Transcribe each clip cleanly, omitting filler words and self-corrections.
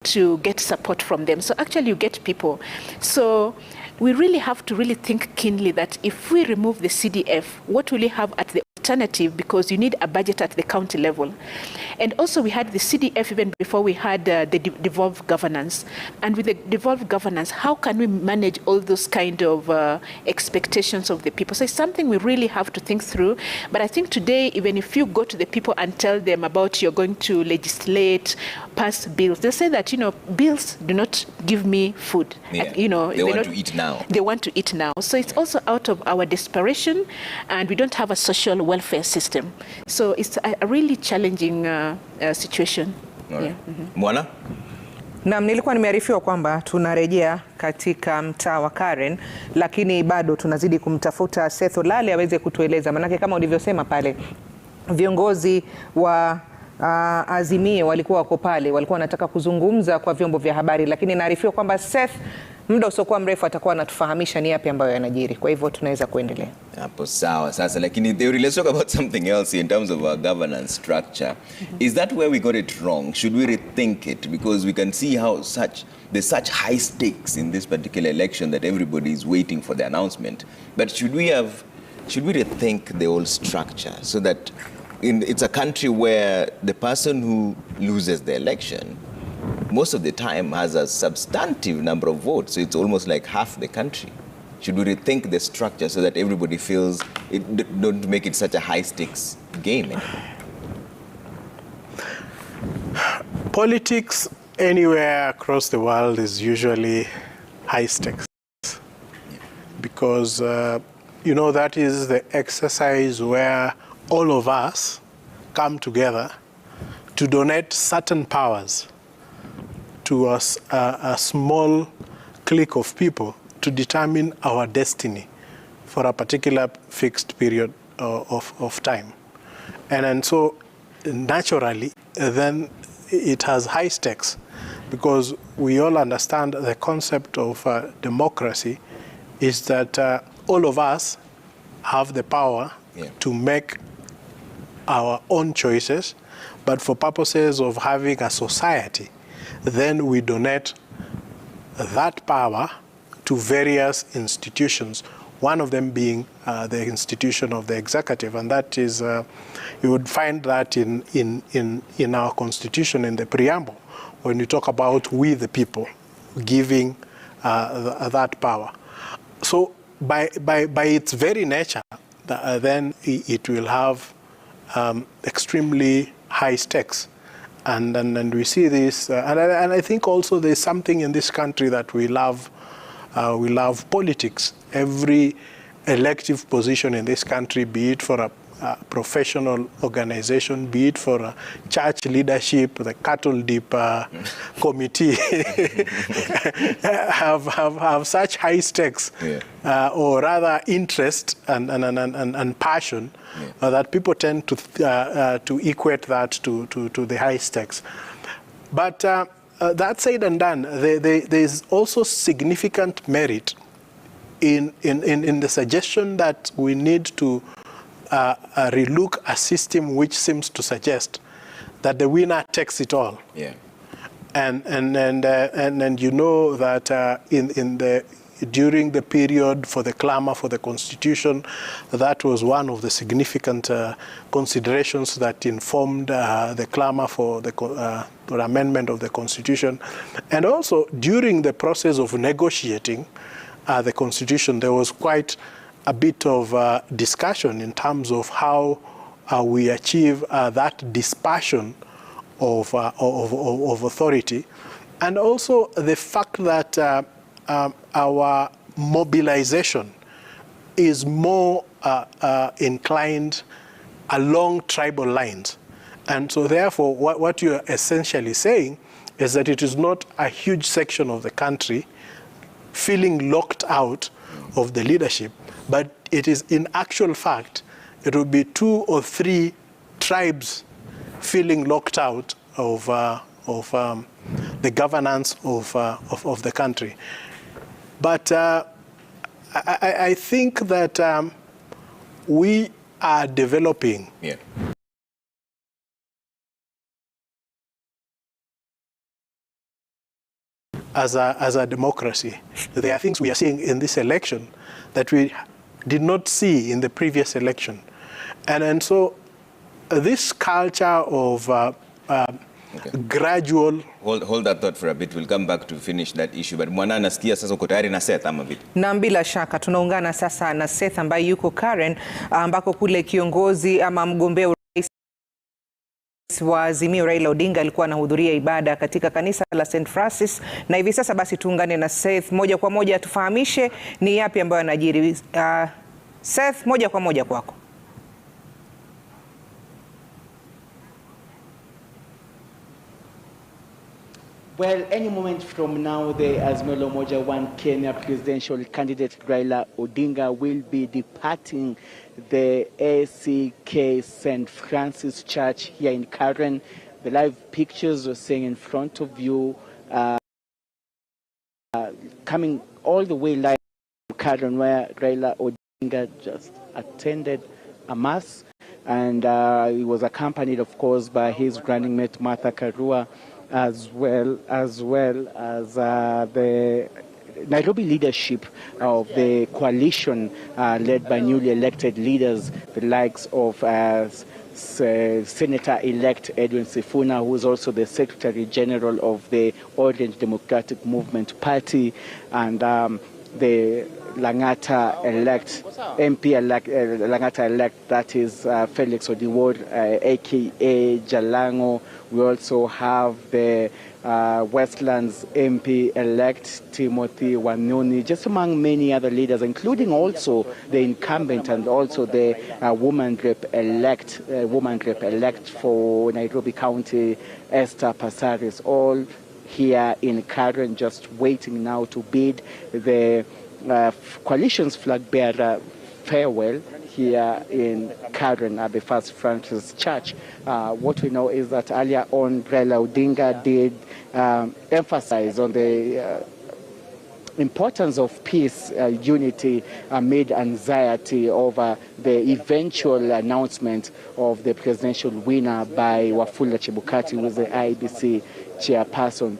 to get support from them. So actually you get people. So we really have to really think keenly that if we remove the CDF, what will you have at the alternative, because you need a budget at the county level. And also we had the CDF even before we had the devolved governance. And with the devolved governance, how can we manage all those kind of expectations of the people? So it's something we really have to think through. But I think today, even if you go to the people and tell them about you're going to legislate, pass bills, they say that, bills do not give me food. Yeah. They want to eat now. They want to eat now. So it's also out of our desperation, and we don't have a social welfare system. So it's a really challenging situation. Right. Yeah. Mwana? Na nilikuwa nimearifiwa kwamba tunarejea katika mtaa wa Karen, lakini bado tunazidi kumtafuta Seth Olale aweze kutueleza, manake kama ulivyosema pale, viongozi wa Azimio walikuwa wako pale, walikuwa wanataka kuzungumza kwa vyombo vya habari, lakini naarifiwa kwamba Seth muda usiokuwa mrefu atakuwa anatufahamisha ni yapi ambayo yanajiri. Kwa hivyo tunaweza kuendelea. Hapo sawa. Sasa lakini let's talk about something else in terms of our governance structure. Is that where we got it wrong? Should we rethink it? Because we can see how there's such high stakes in this particular election that everybody is waiting for the announcement. But should we rethink the whole structure so that it's a country where the person who loses the election most of the time has a substantive number of votes, so it's almost like half the country. Should we rethink the structure so that everybody feels don't make it such a high-stakes game anymore? Politics anywhere across the world is usually high stakes, because that is the exercise where all of us come together to donate certain powers to a small clique of people to determine our destiny for a particular fixed period of time. And so naturally, then it has high stakes, because we all understand the concept of democracy is that all of us have the power to make our own choices, but for purposes of having a society, then we donate that power to various institutions, one of them being the institution of the executive. And that is, you would find that in our constitution, in the preamble, when you talk about we the people giving that power. So by its very nature, then it will have extremely high stakes. And we see this, and I think also there's something in this country that we love politics. Every elective position in this country, be it for a professional organization, be it for a church leadership, the cattle dip committee, have such high stakes, or rather interest and passion, that people tend to equate that to the high stakes. But that said and done, there's also significant merit in the suggestion that we need to relook a system which seems to suggest that the winner takes it all. Yeah. And you know that during the period for the clamor for the Constitution, that was one of the significant considerations that informed the clamor for the amendment of the Constitution. And also during the process of negotiating the Constitution, there was quite a bit of discussion in terms of how we achieve that dispersion of authority, and also the fact that our mobilization is more inclined along tribal lines. And so therefore, what you're essentially saying is that it is not a huge section of the country feeling locked out of the leadership, but it is in actual fact, it will be 2 or 3 tribes feeling locked out of the governance of the country. But I think that we are developing as a democracy. There are things we are seeing in this election that we did not see in the previous election. And so this culture of gradual... Hold that thought for a bit. We'll come back to finish that issue. But mwana nasikia sasa uko tayari na Seth ama vipi? Na bila shaka tunaungana sasa na Seth ambaye yuko Karen, ambako kule kiongozi ama mgombea urais wa Azimio Raila Odinga alikuwa anahudhuria ibada katika kanisa la St. Francis, na hivi sasa basi tuungane na Seth moja kwa moja tufahamishe ni yapi ambayo yanajiri. Seth, moja kwa moja kwako. Well, any moment from now, the Azimio la Umoja One Kenya presidential candidate Raila Odinga will be departing the ACK St. Francis Church here in Karen. The live pictures we're seeing in front of you, coming all the way live to Karen, where Raila Odinga just attended a mass, and he was accompanied, of course, by his running mate Martha Karua, as well as the Nairobi leadership of the coalition led by newly elected leaders, the likes of Senator-elect Edwin Sifuna, who is also the Secretary General of the Orange Democratic Movement Party, and the Langata-elect, MP-elect, Langata-elect, that is Felix Odiwuor, a.k.a. Jalango. We also have the Westlands MP-elect, Timothy Wanyoni, just among many other leaders, including also the incumbent and also the woman rep-elect for Nairobi County, Esther Passaris, all here in Karen, just waiting now to bid the coalition's flag bearer farewell here in Karen at the First Francis Church. What we know is that earlier on, Raila Odinga did emphasize on the importance of peace, unity amid anxiety over the eventual announcement of the presidential winner by Wafula Chebukati, who is the IEBC chairperson.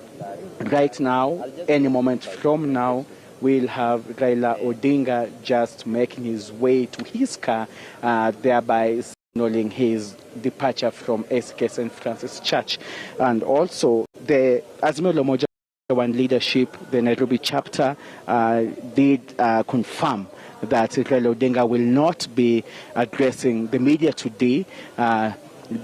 Right now, any moment from now, we'll have Raila Odinga just making his way to his car, thereby signaling his departure from SK St. Francis Church. And also, the Azimio la Umoja One leadership, the Nairobi chapter, did confirm that Raila Odinga will not be addressing the media today.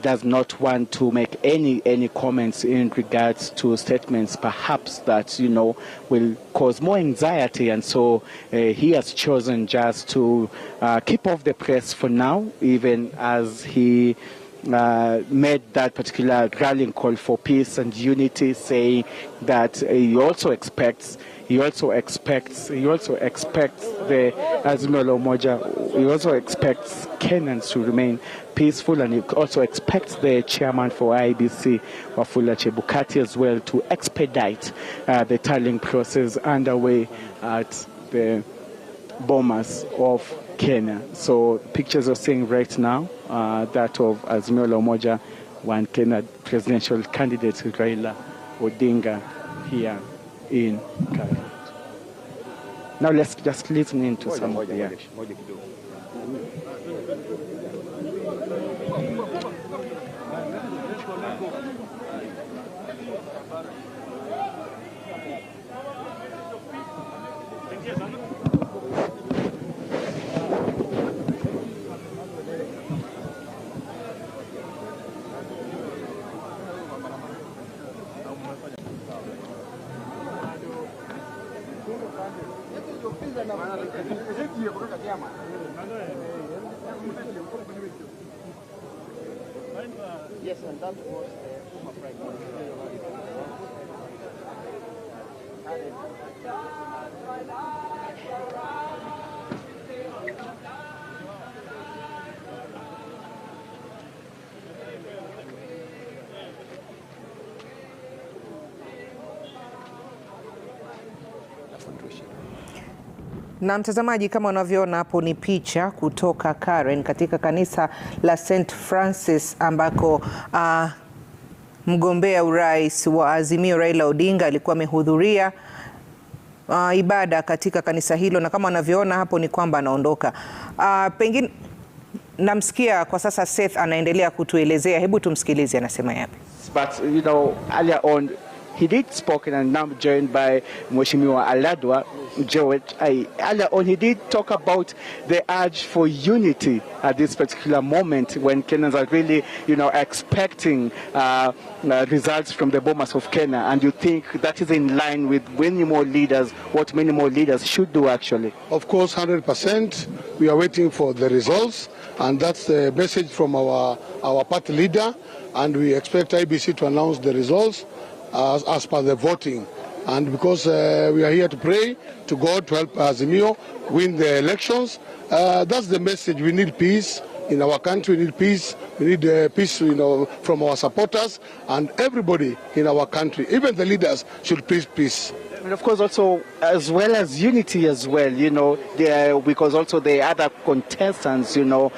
Does not want to make any comments in regards to statements perhaps that, you know, will cause more anxiety, and so he has chosen just to keep off the press for now, even as he made that particular rallying call for peace and unity, saying that he also expects the Azimio la Umoja, he also expects Kenyans to remain peaceful, and he also expects the chairman for IEBC, Wafula Chebukati, as well, to expedite the tallying process underway at the Bomas of Kenya. So pictures are seeing right now, that of Azimio la Umoja One Kenya presidential candidate Raila Odinga here in Karen. Now let's just listen in to some of the action. Yes, and that was the former prime Na mtazamaji, kama unavyoona hapo ni picha kutoka Karen katika kanisa la St. Francis ambako mgombea urais wa Azimio Raila Odinga alikuwa amehudhuria ibada katika kanisa hilo, na kama unavyoona hapo ni kwamba anaondoka. Pengine namsikia kwa sasa Seth anaendelea kutuelezea, hebu tumsikilize anasema yapi. But you know, earlier on he did spoken and now joined by Mheshimiwa Aladwa Joet. Earlier on he did talk about the urge for unity at this particular moment when Kenyans are really, you know, expecting results from the bombers of Kenya, and you think that is in line with many more leaders, what many more leaders should do actually? Of course, 100%. We are waiting for the results, and that's the message from our party leader, and we expect IEBC to announce the results as per the voting. And because we are here to pray to God to help Azimio win the elections, that's the message. We need peace in our country. We need peace. We need peace, you know, from our supporters and everybody in our country. Even the leaders should preach peace. And of course also as well as unity as well, you know, because also the other contestants, you know,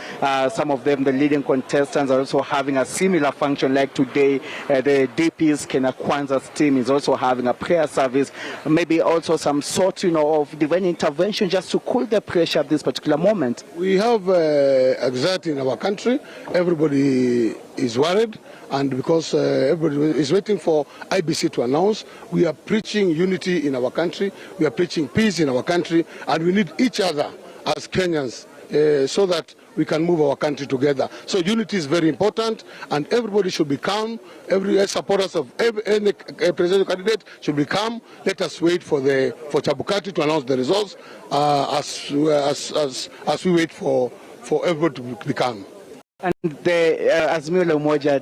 some of them, the leading contestants are also having a similar function. Like today, the DP's Kenya Kwanza's team is also having a prayer service, maybe also some sort, you know, of divine intervention just to cool the pressure at this particular moment. We have anxiety in our country. Everybody is worried, and because everybody is waiting for IEBC to announce, we are preaching unity in our country, we are preaching peace in our country, and we need each other as Kenyans so that we can move our country together. So unity is very important, and everybody should be calm. Every supporters of any presidential candidate should be calm. Let us wait for Chebukati to announce the results as we wait for everybody to be calm. And the Azimio la Umoja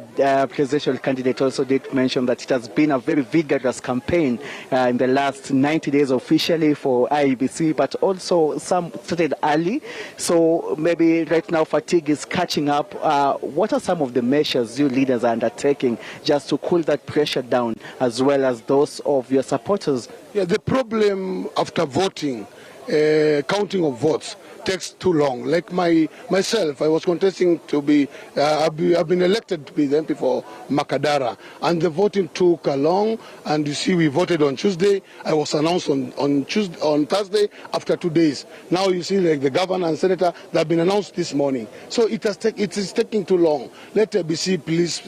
presidential candidate also did mention that it has been a very vigorous campaign in the last 90 days officially for IEBC, but also some started early. So maybe right now fatigue is catching up. What are some of the measures you leaders are undertaking just to cool that pressure down, as well as those of your supporters? Yeah, the problem after voting, counting of votes, takes too long. Like myself, I was contesting to be, I've been elected to be the MP for Makadara, and the voting took long. And you see, we voted on Tuesday. I was announced on Thursday after 2 days. Now you see, like the governor and senator, they've been announced this morning. So it is taking too long. Let IEBC please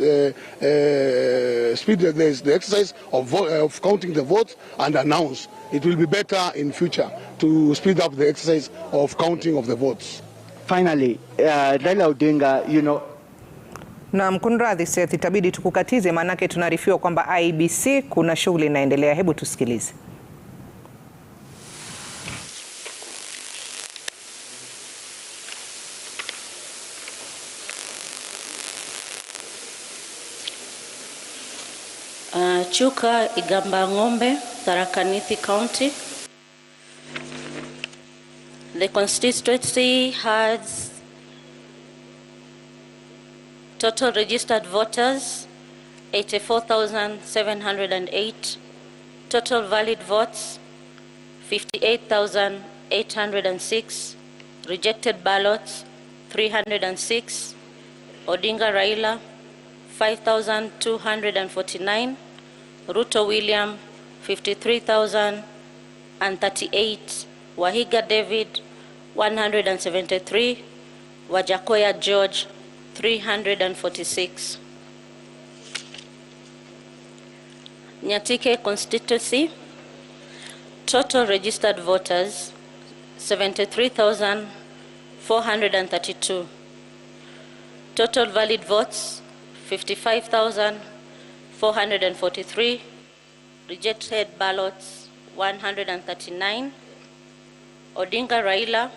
speed the exercise of counting the votes and announce. It will be better in future to speed up the exercise of counting of the votes. Finally, Raila Odinga, you know. Na mkunradhi Seth, itabidi tukukatize manake tunarifiwa kwamba IEBC kuna shughuli inaendelea. Hebu tusikilize. Chuka Igamba Ng'ombe, Tharaka Nithi County. The constituency has total registered voters 84,708, total valid votes 58,806, rejected ballots 306, Odinga Raila 5,249, Ruto William 53,038, Wahiga David 173, Wajakoya George 346. Nyatike constituency, total registered voters 73,432, total valid votes 55,443, rejected ballots 139, Odinga Raila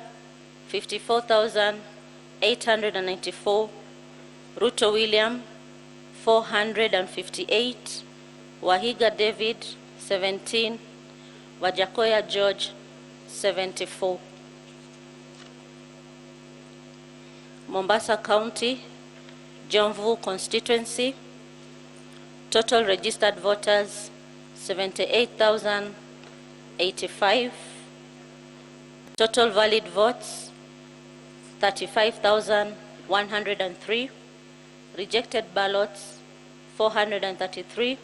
54,894, Ruto William 458, Wahiga David 17, Wajakoya George 74. Mombasa County, Jomvu constituency, total registered voters 78,085, total valid votes 35,103, rejected ballots 433.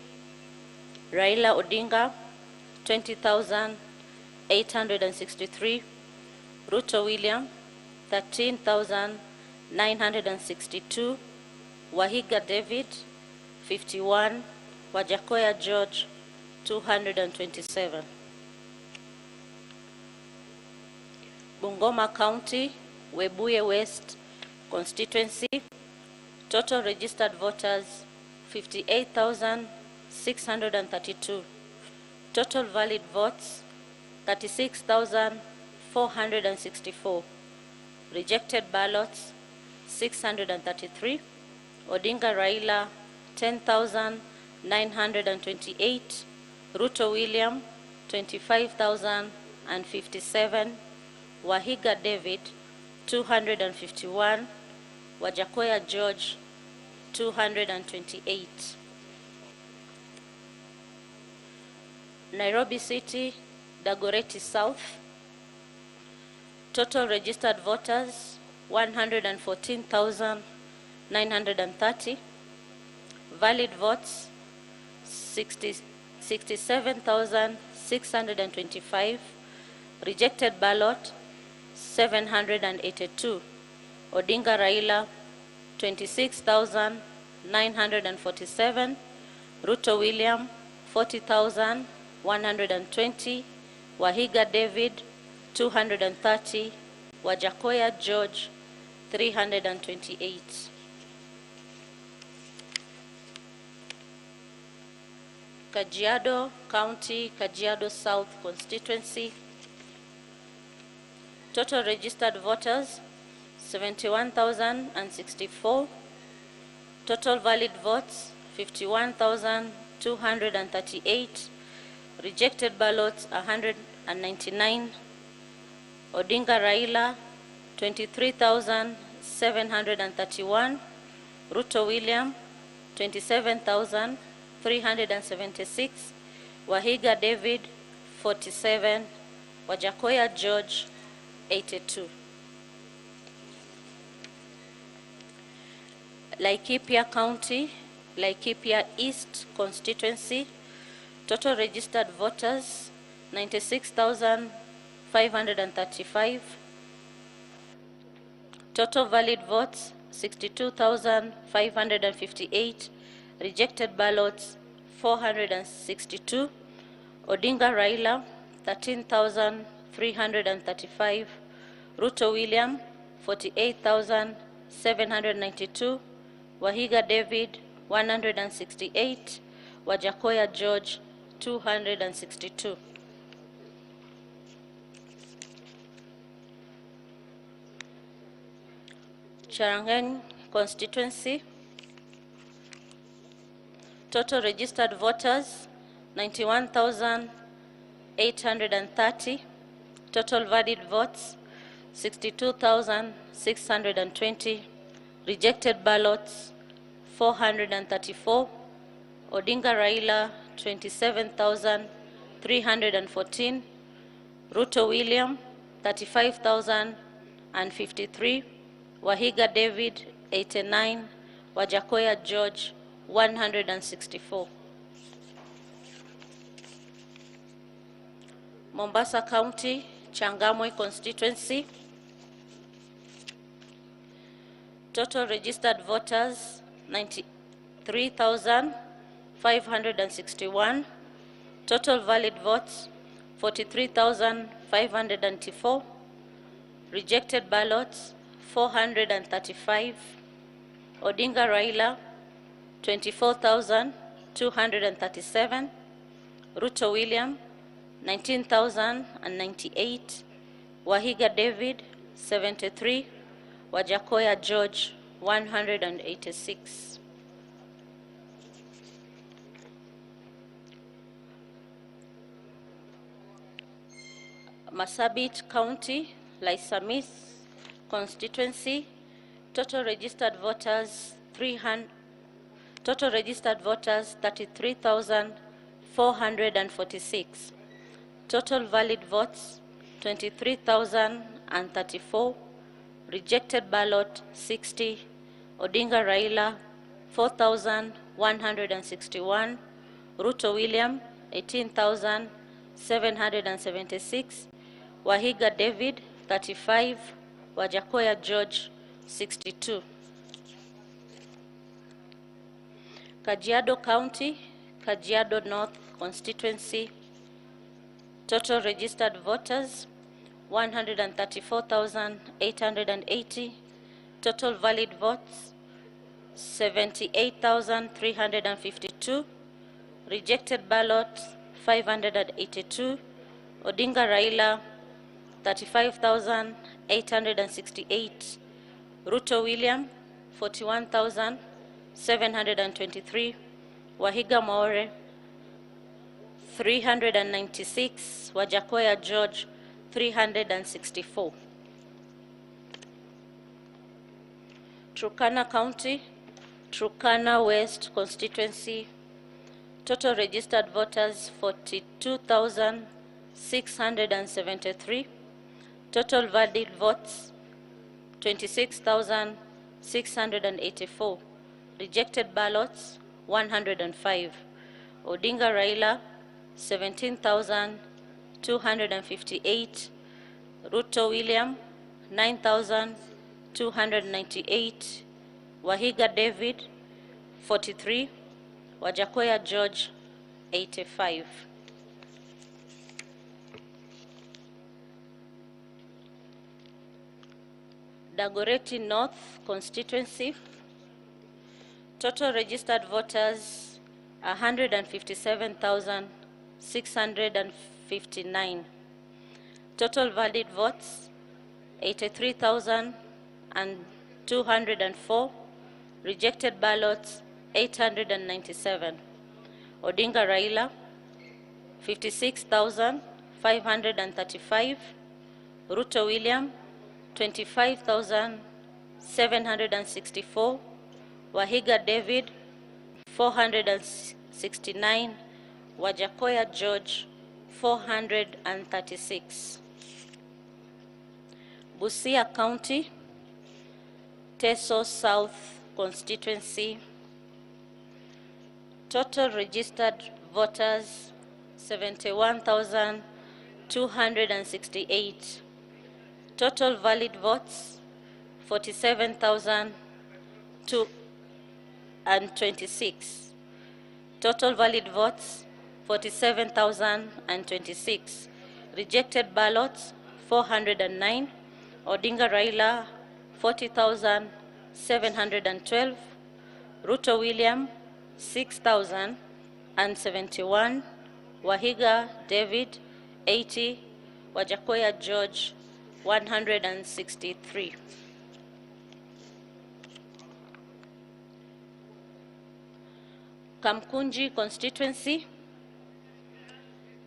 Raila Odinga, 20,863. Ruto William, 13,962. Wahiga David, 51. Wajakoya George, 227. Bungoma County, Webuye West constituency, total registered voters 58,632. Total valid votes 36,464. Rejected ballots 633. Odinga Raila 10,928. Ruto William 25,057. Wahiga David 251. Wajakoya George 228. Nairobi City, Dagoretti South, total registered voters 114,930. Valid votes 67,625. Rejected ballot 782. Odinga Raila 26,947. Ruto William 40,120. Wahiga David 230. Wajakoya George 328. Kajiado County, Kajiado South constituency, total registered voters 71,064. Total valid votes 51,238. Rejected ballots 199. Odinga Raila 23,731. Ruto William 27,376. Wahiga David 47. Wajakoya George 82. Laikipia County, Laikipia East constituency, total registered voters 96,535. Total valid votes 62,558. Rejected ballots 462. Odinga Raila 13,335. Ruto William 48,792. Wahiga David 168. Wajakoya George 262. Cherangany constituency, total registered voters 91,830. Total valid votes 62,620. Rejected ballots 434. Odinga Raila 27,314. Ruto William 35,053. Wahiga David 89. Wajakoya George 164. Mombasa County, Changamwe constituency, total registered voters 93,561. Total valid votes 43,594. Rejected ballots 435. Odinga Raila 24,237. Ruto William 19,098. Wahiga David 73. Wajakoya George 186. Marsabit County, Laisamis constituency, total registered voters 33,446. Total valid votes 23,034. Rejected ballot 60. Odinga Raila 4,000. 161. Ruto William, 18,776. Wahiga David, 35. Wajakoya George, 62. Kajiado County, Kajiado North Constituency, total registered voters, 134,880. Total valid votes, 78,352. Rejected ballots, 582. Odinga Raila, 35,868. Ruto William, 41,723. Wahiga Maore, 396. Wajakoya George, 364. Turkana County, Turkana West Constituency, total registered voters 42,673. Total valid votes 26,684. Rejected ballots 105. Odinga Raila 17,258. Ruto William 9,298. Wahiga David 43. Wajakoya George 85. Dagoretti North Constituency, total registered voters 157,659. Total valid votes 83,204. Rejected ballots 897. Odinga Raila 56,535. Ruto William 25,764. Wahiga David 469. Wajakoya George 436. Busia County, Teso South Constituency, total registered voters 71,268. Total valid votes 47,026. Total valid votes 47,026. Rejected ballots 409. Odinga Raila 40,712. Ruto William 6,071. Wahiga David 80. Wajakoya George 163. Kamkunji constituency,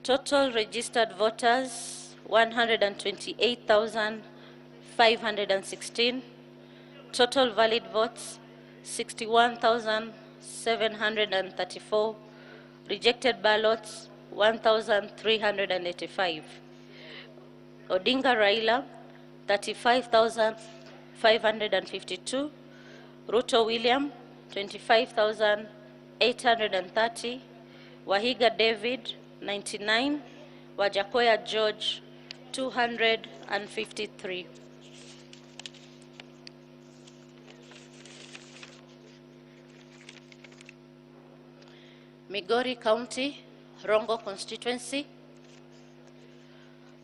total registered voters 128,516. Total valid votes 61,734. Rejected ballots 1,385. Odinga Raila 35,552. Ruto William 25,830. Wahiga David 99. Wajakoya George 253. Migori County, Rongo constituency,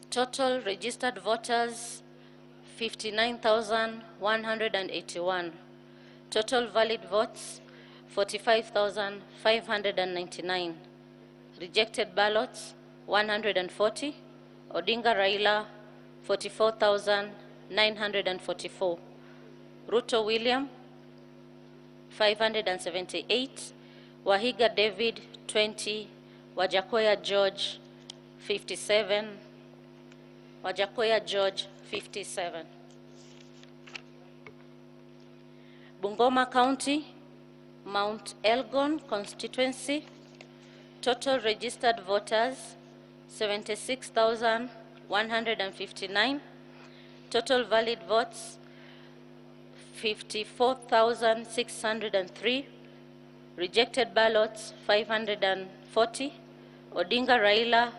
total registered voters 59,181. Total valid votes 45,599. Rejected ballots 140. Odinga Raila 44,944. Ruto William 578. Wahiga David 20. Wajakoya George 57. Wajakoya George 57. Bungoma County, Mount Elgon constituency, total registered voters 76,159. Total valid votes 54,603. Rejected ballots 540. Odinga Raila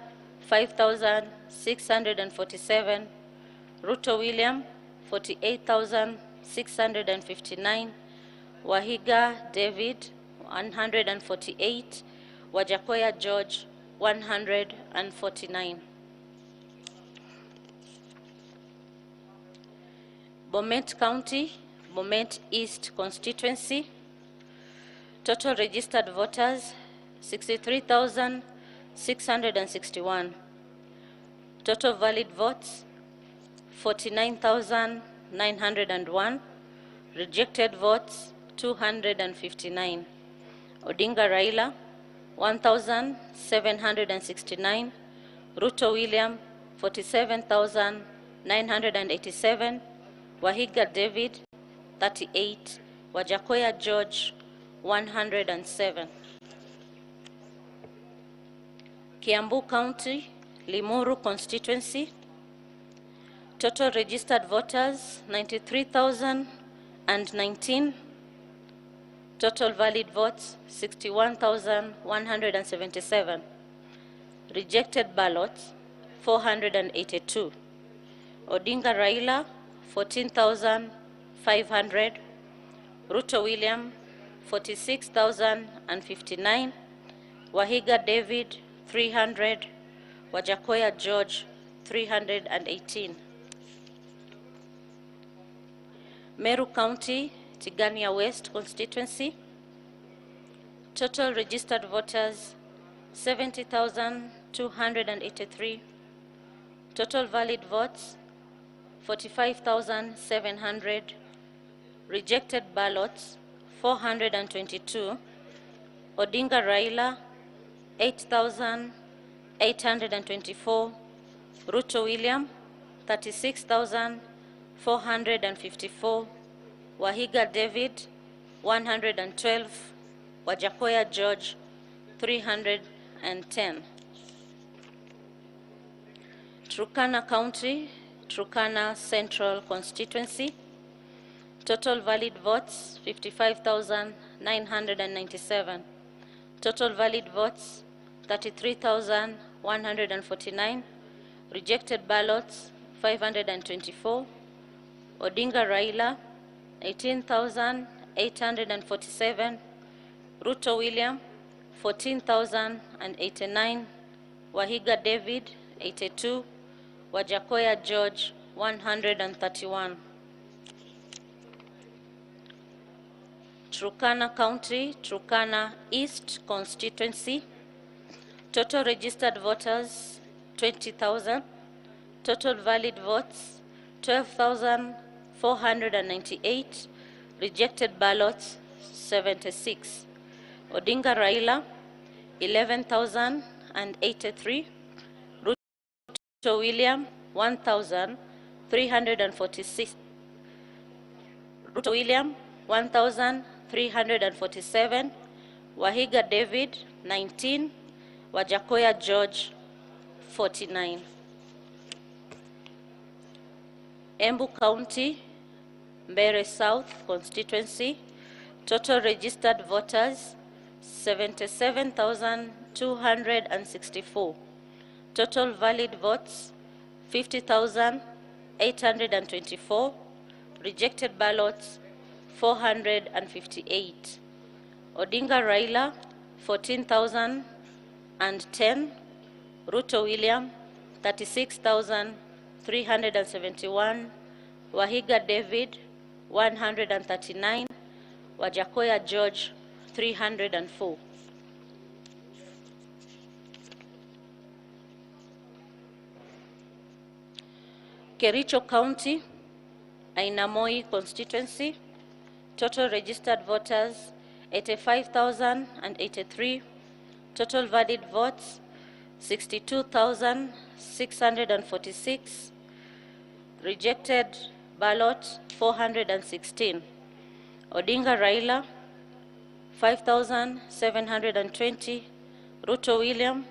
5,647. Ruto William 48,659. Wahiga David 148. Wajakoya George 149. Bomet County, Bomet East constituency. Total registered voters 63,661. Total valid votes 49,901. Rejected votes 259. Odinga Raila 1,769. Ruto William 47,987. Wahiga David 38. Wajakoya George 107. Kiambu County, Limuru constituency. Total registered voters 93,019. Total valid votes 61,177. Rejected ballots 482. Odinga Raila 14,500. Ruto William 46,059. Wahiga David 300. Wajakoya George 318. Meru County, Tigania West constituency. Total registered voters 70,283. Total valid votes 45,700. Rejected ballots 422. Odinga Raila 8,824. Ruto William 36,454. Wahiga David 112. Wajakoya George 310. Turkana County, Turkana Central constituency. Total valid votes 55,997. Total valid votes 33,149. Rejected ballots 524. Odinga Raila 18,847. Ruto William 14,089. Wahiga David 82. Wajakoya George 131. Turkana County, Turkana East constituency. Total registered voters 20,000. Total valid votes 12,498. Rejected ballots 76. Odinga Raila 11,083. Ruto William 1,346. Ruto William 1,347. Wahiga David 19. Wajakoya George 49. Embu County, Mbeere South constituency. Total registered voters 77,264. Total valid votes 50,824. Rejected ballots 458. Odinga Raila 14,010. Ruto William 36,371. Wahiga David 139. Wajakoya George 304. Kericho County, Ainamoi constituency. Total registered voters 85,083. Total valid votes 62,646. Rejected ballot 416. Odinga Raila 5,720. Ruto William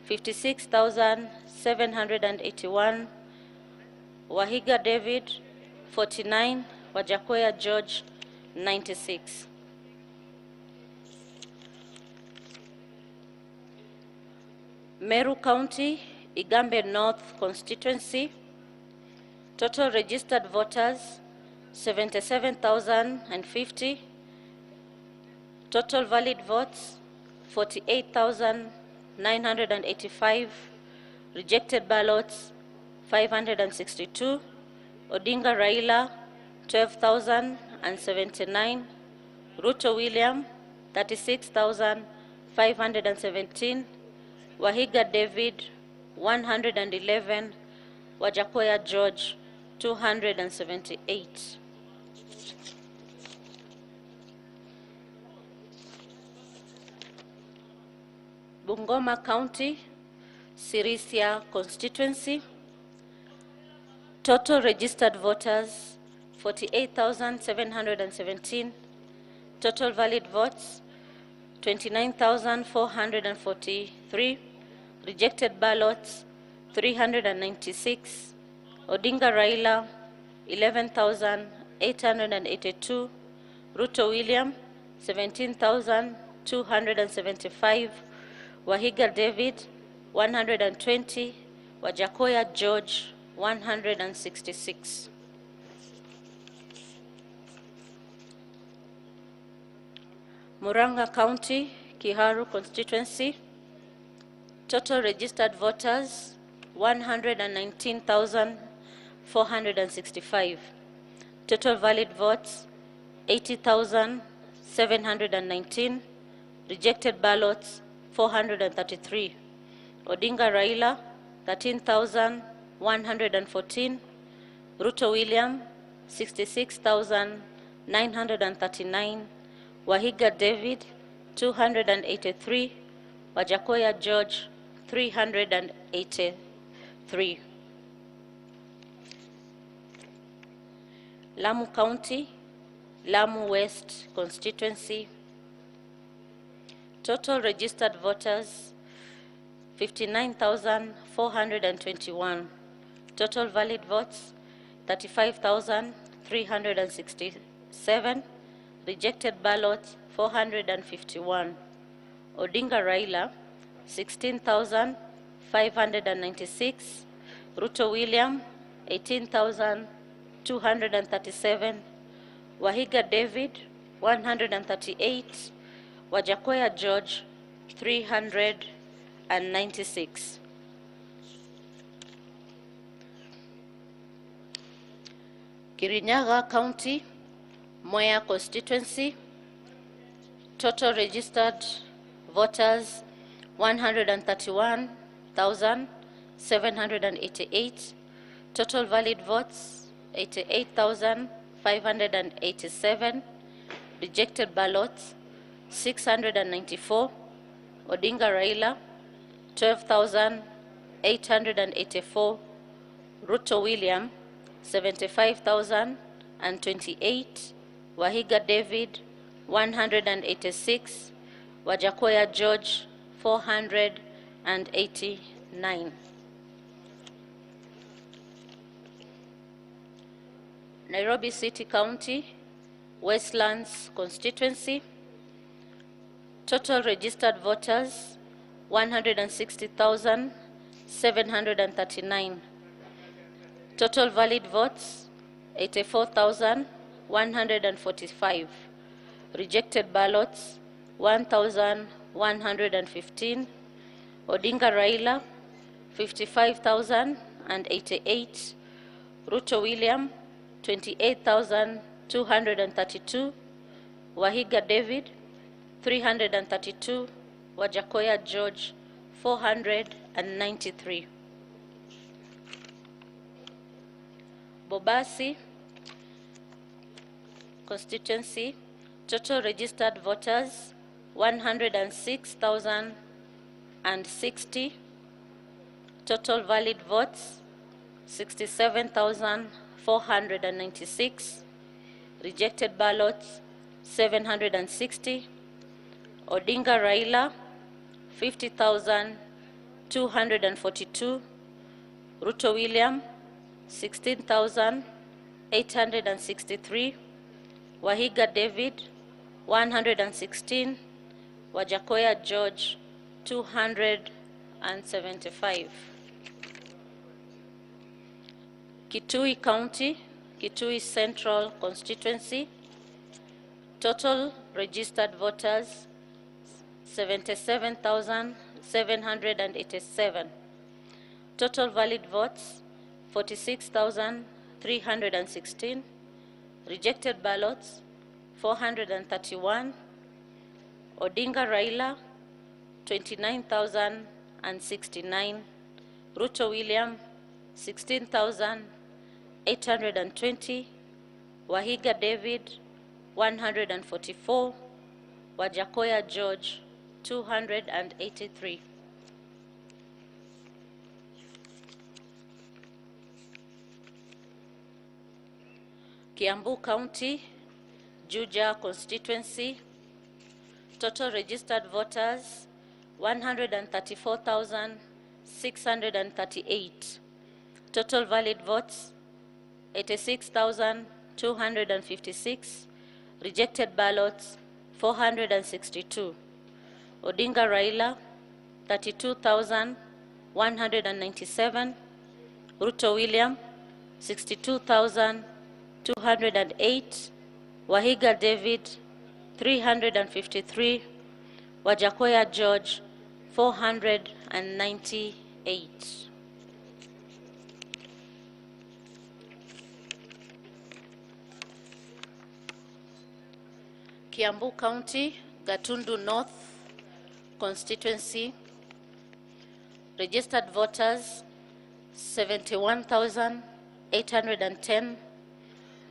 56,781. Wahiga David 49. Wajakoya George 96. Meru County, Igambe North Constituency, total registered voters 77,050, total valid votes 48,985, rejected ballots 562, Odinga Raila 12,079, Ruto William 36,517, Wahiga David 111, Wajakoya George 278. Bungoma County, Sirisia Constituency, total registered voters 48,717, total valid votes 29,443, rejected ballots 396, Odinga Raila 11,882, Ruto William 17,275, Wahiga David 120, Wajakoya George 166. Muranga County, Kiharu Constituency, total registered voters 119,465, total valid votes 80,719, rejected ballots 433, Odinga Raila 13,114, Ruto William 66,939, Wahiga David 283, Wajakoya George 383. Lamu County, Lamu West Constituency, total registered voters 59,421, total valid votes 35,367, rejected ballots 451, Odinga Raila 16,596, Ruto William 18,237, Wahiga David 138, Wajakoya George 396. Kirinyaga County, Mwea Constituency, total registered voters 131,788, total valid votes 88,587, rejected ballots 694, Odinga Raila 12,884, Ruto William 75,028, Wahiga David 186, Wajakoya George 489. Nairobi City County, Westlands Constituency, total registered voters 160,739, total valid votes 84,145, rejected ballots 1,115, Odinga Raila 55,088, Ruto William 28,232, Wahiga David 332, Wajakoya George 493. Bobasi Constituency, total registered voters 106,060, total valid votes 67,496, rejected ballots 760, Odinga Raila 50,242, Ruto William 16,863, Wahiga David 116, Wajakoya George 288. 275. Kitui County, Kitui Central Constituency, total registered voters 77,787. Total valid votes 46,316. Rejected ballots 431. Odinga Raila 29,069. Ruto William 16,820. Wahiga David 144. Wajakoya George 283. Kiambu County, Juja Constituency, total registered voters 134,638. Total valid votes 86,256. Rejected ballots 462. Odinga Raila 32,197. Ruto William 62,208. Wahiga David 353. Wajakoya George 498. Kiambu County, Gatundu North Constituency, registered voters 71,810.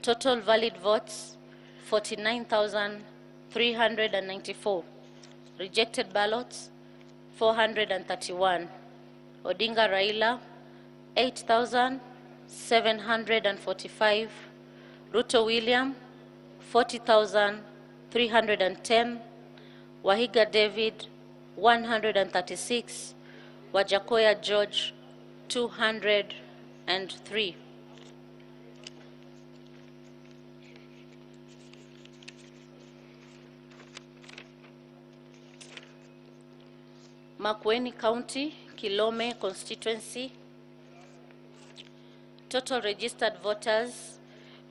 Total valid votes 49,394. Rejected ballots 431. Odinga Raila 8,745. Ruto William 40,310. Wahiga David 136. Wajakoya George 203. Makueni County, Kilome Constituency, total registered voters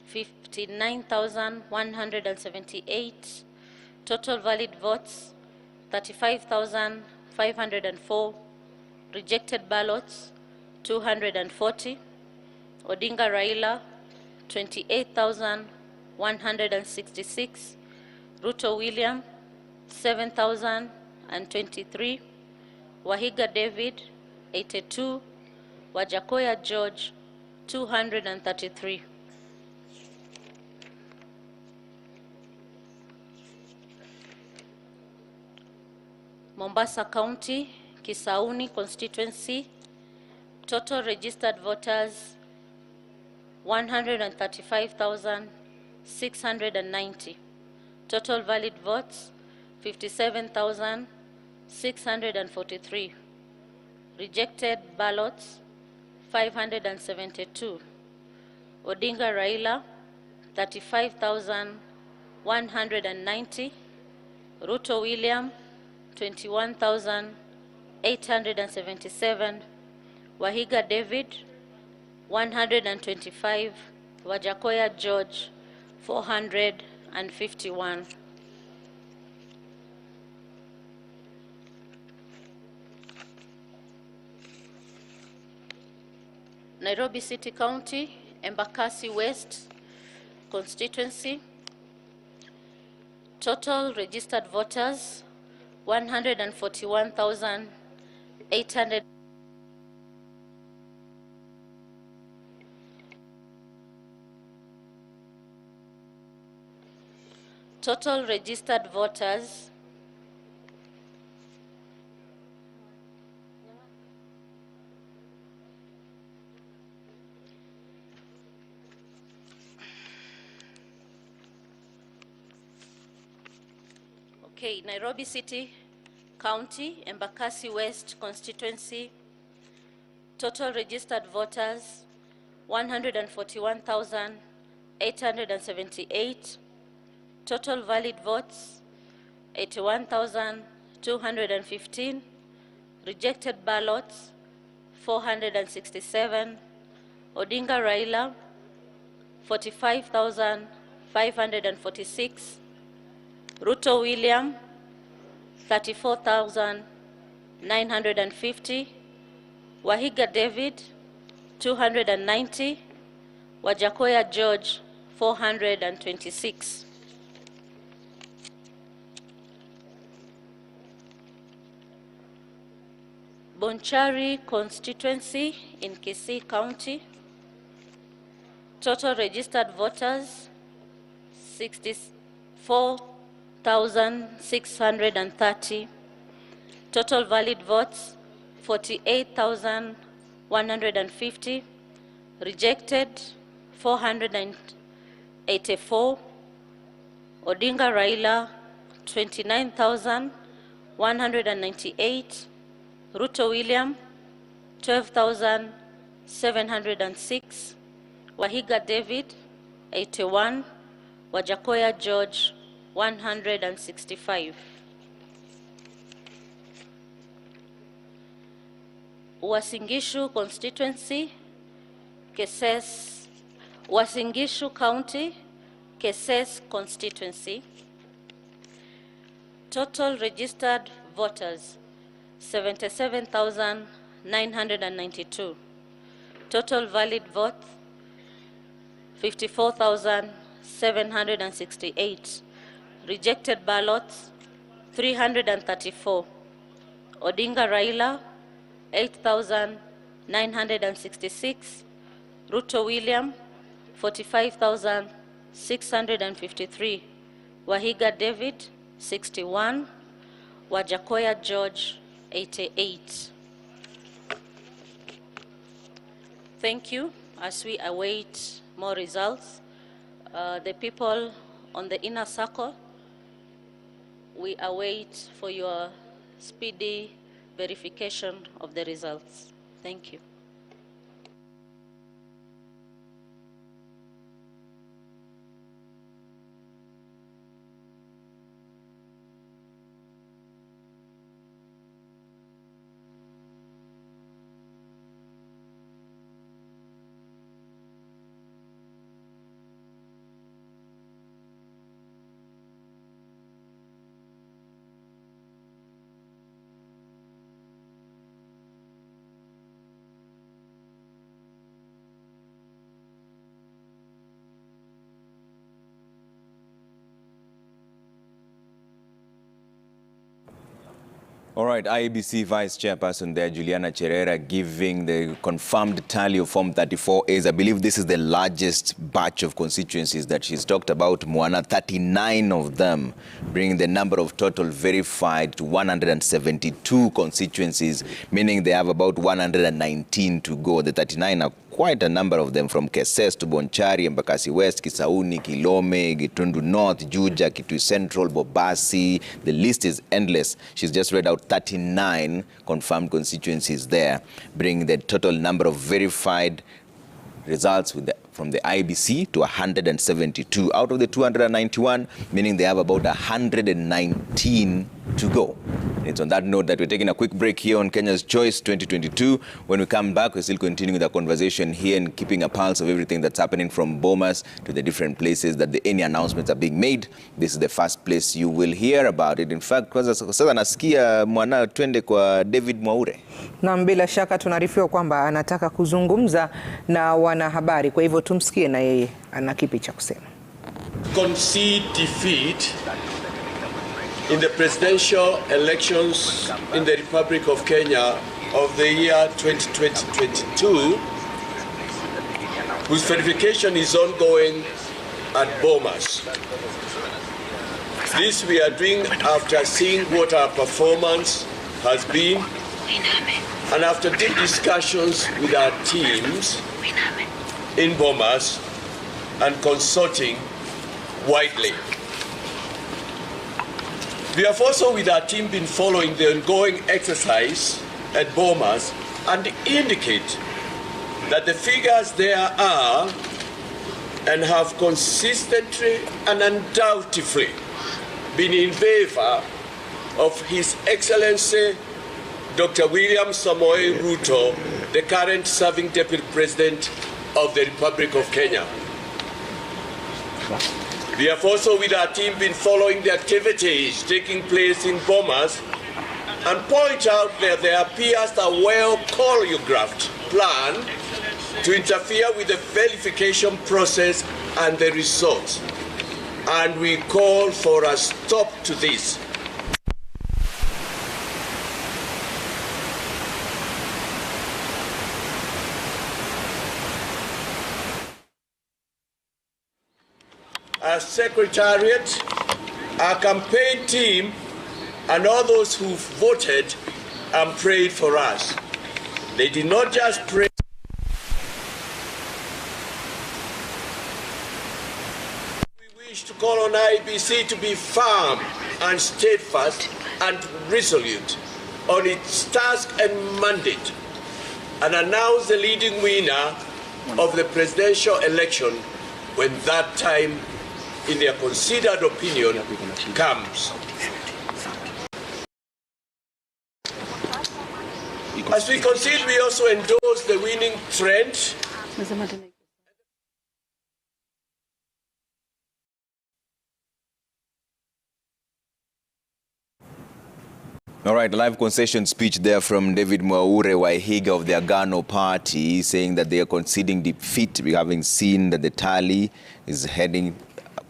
59,178. Total valid votes 35,504. Rejected ballots 240. Odinga Raila 28,166. Ruto William 7,023. Wahiga David 82. Wajakoya George 233. Mombasa County, Kisauni Constituency, total registered voters 135,690. Total valid votes 57,643. Rejected ballots 572. Odinga Raila 35,190. Ruto William 21,877. Wahiga David 125. Wajakoya George 451. Nairobi City County, Embakasi West Constituency, total registered voters 141,800. Total registered voters 'Okay, Nairobi City County, Embakasi West Constituency, total registered voters 141,878. Total valid votes 81,215. Rejected ballots 467. Odinga Raila 45,546. Ruto William 34,950. Wahiga David 290. Wajakoya George 426. Bonchari constituency in Kisii County. Total registered voters 64,630. Total valid votes 48,150. Rejected 484. Odinga Raila 29,198. Ruto William 12,706. Wahiga David 81. Wajakoya George 165. Wasingishu constituency, Keses, Wasingishu County, Keses constituency. Total registered voters 77,992. Total valid votes 54,768. Rejected ballots 334. Odinga Raila 8,966. Ruto William 45,653. Wahiga David 61. Wajakoya George 88. Thank you. As we await more results, the people on the inner circle, we await for your speedy verification of the results. Thank you. All right, IEBC Vice Chairperson there, Juliana Cherera, giving the confirmed tally of Form 34As. I believe this is the largest batch of constituencies that she's talked about. Mwana, 39 of them, bringing the number of total verified to 172 constituencies, meaning they have about 119 to go. The 39 are quite a number of them, from Keses to Bonchari, Embakasi West, Kisauni, Kilome, Gitundu North, Juja, Kitui Central, Bobasi. The list is endless. She's just read out 39 confirmed constituencies there, bringing the total number of verified results from the IEBC to 172 out of the 291, meaning they have about 119 to go. It's on that note that we're taking a quick break here on Kenya's Choice 2022. When we come back, we're still continuing the conversation here and keeping a pulse of everything that's happening from Bomas to the different places that any announcements are being made. This is the first place you will hear about it. In fact, sasa nasikia mwana twende kwa David Mwaure. Na bila shaka tunaarifiwa kwamba anataka kuzungumza na wanahabari. Kwa hivyo tumsikie na yeye ana kipi cha kusema. Concede defeat in the presidential elections in the Republic of Kenya of the year 2022, whose verification is ongoing at Bomas. This we are doing after seeing what our performance has been and after deep discussions with our teams in Bomas and consulting widely. We have also with our team been following the ongoing exercise at Bomas and indicate that the figures there are and have consistently and undoubtedly been in favor of His Excellency Dr. William Samoei Ruto, the current serving Deputy President of the Republic of Kenya. We have also, with our team, been following the activities taking place in Bomas and point out that there appears a well-choreographed plan to interfere with the verification process and the results. And we call for a stop to this. Our Secretariat, our campaign team, and all those who voted and prayed for us. They did not just pray. We wish to call on IEBC to be firm and steadfast and resolute on its task and mandate and announce the leading winner of the presidential election when that time, in their considered opinion, comes. As we concede, we also endorse the winning trend. All right, live concession speech there from David Mwaure Wahiga of the Agano Party, saying that they are conceding defeat, having seen that the tally is heading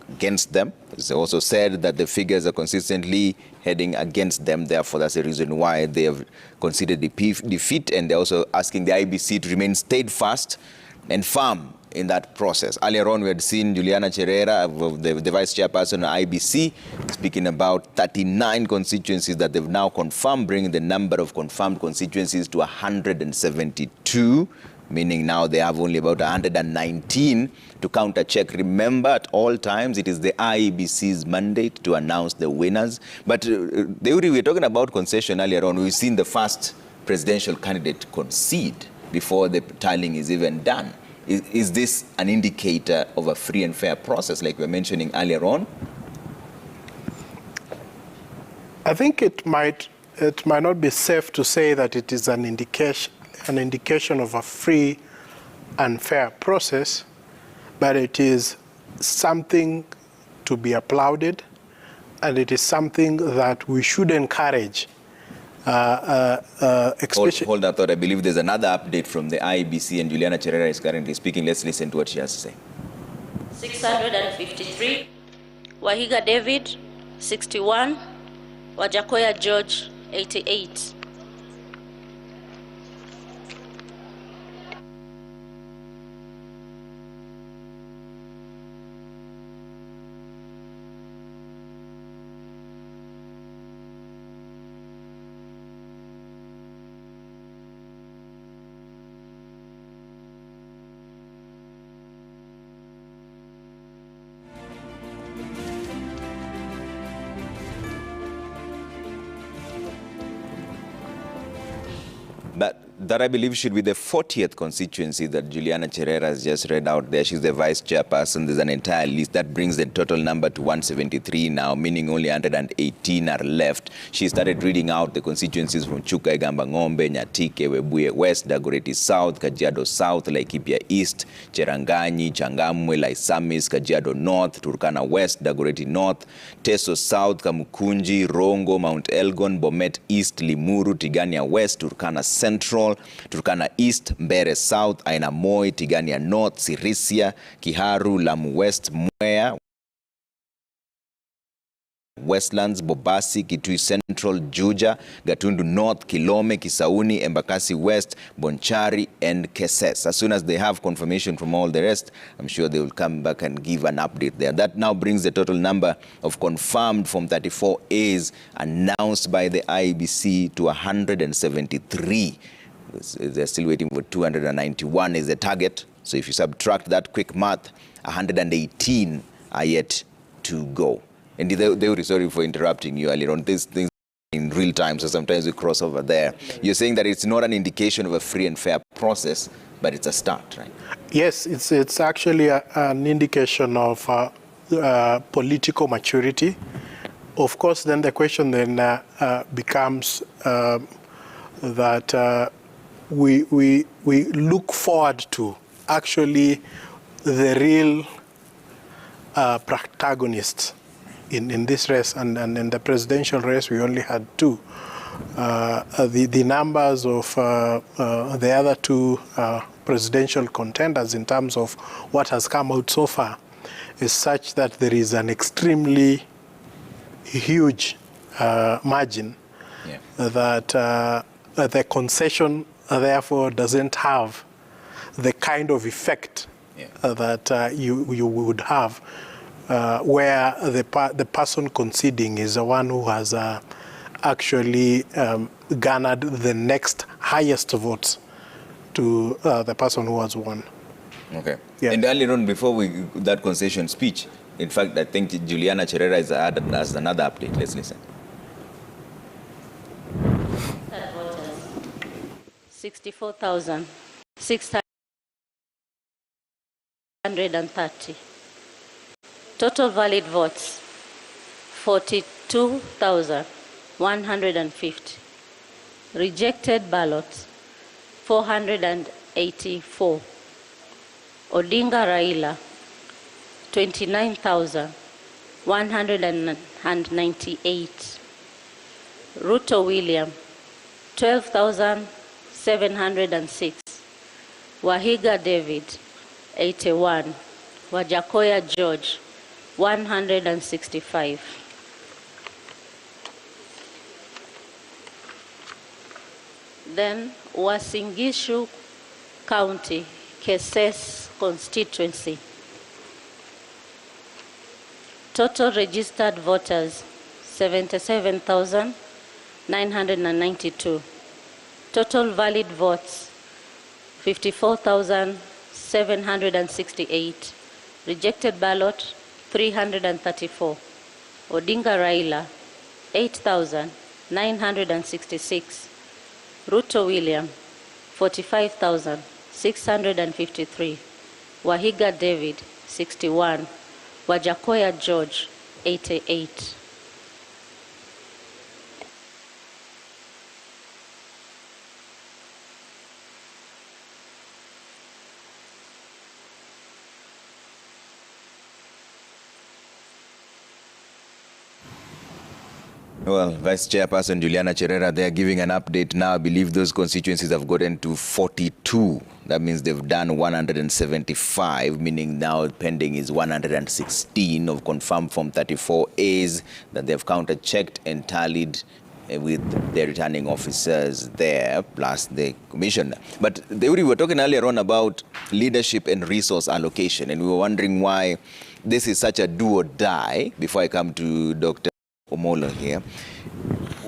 against them. It's also said that the figures are consistently heading against them. Therefore, that's the reason why they have conceded defeat, and they're also asking the IEBC to remain steadfast and firm in that process. Earlier on, we had seen Juliana Cherera, the vice chairperson of IEBC, speaking about 39 constituencies that they've now confirmed, bringing the number of confirmed constituencies to 172. Meaning now they have only about 119 to counter-check. Remember, at all times, it is the IEBC's mandate to announce the winners. But we were talking about concession earlier on. We've seen the first presidential candidate concede before the tallying is even done. Is this an indicator of a free and fair process, like we were mentioning earlier on? I think it might not be safe to say that it is an indication of a free and fair process, but it is something to be applauded, and it is something that we should encourage. Hold that thought. I believe there's another update from the IEBC, and Juliana Cherera is currently speaking. Let's listen to what she has to say. 653, Wahiga David, 61, Wajakoya George, 88. That I believe should be the 40th constituency that Juliana Cherera has just read out there. She's the vice chairperson. There's an entire list that brings the total number to 173 now, meaning only 118 are left. She started reading out the constituencies from Chuka, Igamba Ng'ombe, Nyatike, Webuye West, Dagoretti South, Kajiado South, Laikipia East, Cheranganyi, Changamwe, Laisamis, Kajiado North, Turkana West, Dagoretti North, Teso South, Kamukunji, Rongo, Mount Elgon, Bomet East, Limuru, Tigania West, Turkana Central, Turkana East, Mbere South, Aina Moi, Tigania North, Sirisia, Kiharu, Lamu West, Mwea, Westlands, Bobasi, Kitui Central, Juja, Gatundu North, Kilome, Kisauni, Embakasi West, Bonchari, and Keses. As soon as they have confirmation from all the rest, I'm sure they will come back and give an update there. That now brings the total number of confirmed from 34 A's announced by the IEBC to 173. They're still waiting for 291 is the target. So if you subtract that quick math, 118 are yet to go. And they were sorry for interrupting you earlier on. These things in real time, so sometimes we cross over there. You're saying that it's not an indication of a free and fair process, but it's a start, right? Yes, it's actually an indication of political maturity. Of course, then the question then becomes that we look forward to actually the real protagonists in this race, and in the presidential race we only had two. The numbers of the other two presidential contenders in terms of what has come out so far is such that there is an extremely huge margin that the concession therefore doesn't have the kind of effect that you would have where the person conceding is the one who has actually garnered the next highest votes to the person who has won. Okay. Yeah. And earlier on, before that concession speech, in fact, I think Juliana Cherera has added us another update. Let's listen. 64,630. Total valid votes, 42,150. Rejected ballots, 484. Odinga Raila, 29,198. Ruto William, 12,706. Wahiga David, 81. Wajakoya George, 165. Then Uasin Gishu County, Keses constituency. Total registered voters, 77,992. Total valid votes, 54,768. Rejected ballot, 334. Odinga Raila, 8,966. Ruto William, 45,653. Wahiga David, 61. Wajakoya George, 88. Well, Vice Chairperson Juliana Cherera, they are giving an update now. I believe those constituencies have gotten to 42. That means they've done 175, meaning now pending is 116 of confirmed Form 34As that they've counter-checked and tallied with the returning officers there, plus the commissioner. But we were talking earlier on about leadership and resource allocation, and we were wondering why this is such a do or die. Before I come to Dr. Omolo here,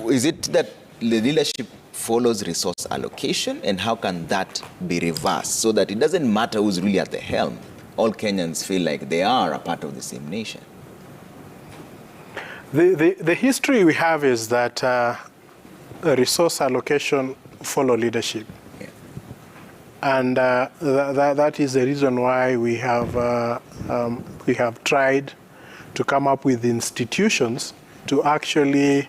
is it that the leadership follows resource allocation, and how can that be reversed so that it doesn't matter who's really at the helm? All Kenyans feel like they are a part of the same nation. The history we have is that resource allocation follow leadership. Yeah. And that is the reason why we have tried to come up with institutions to actually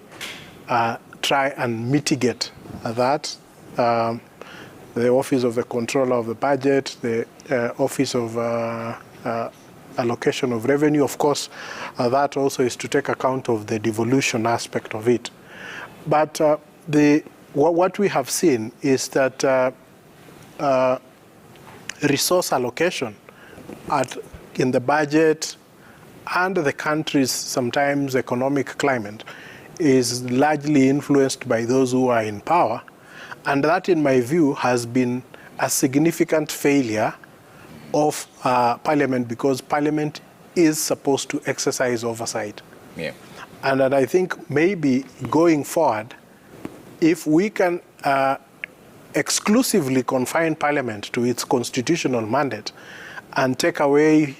try and mitigate that. The Office of the Controller of the Budget, the Office of Allocation of Revenue, of course, that also is to take account of the devolution aspect of it. But what we have seen is that resource allocation in the budget and the country's sometimes economic climate is largely influenced by those who are in power. And that, in my view, has been a significant failure of Parliament, because Parliament is supposed to exercise oversight. Yeah. And I think maybe going forward, if we can exclusively confine Parliament to its constitutional mandate and take away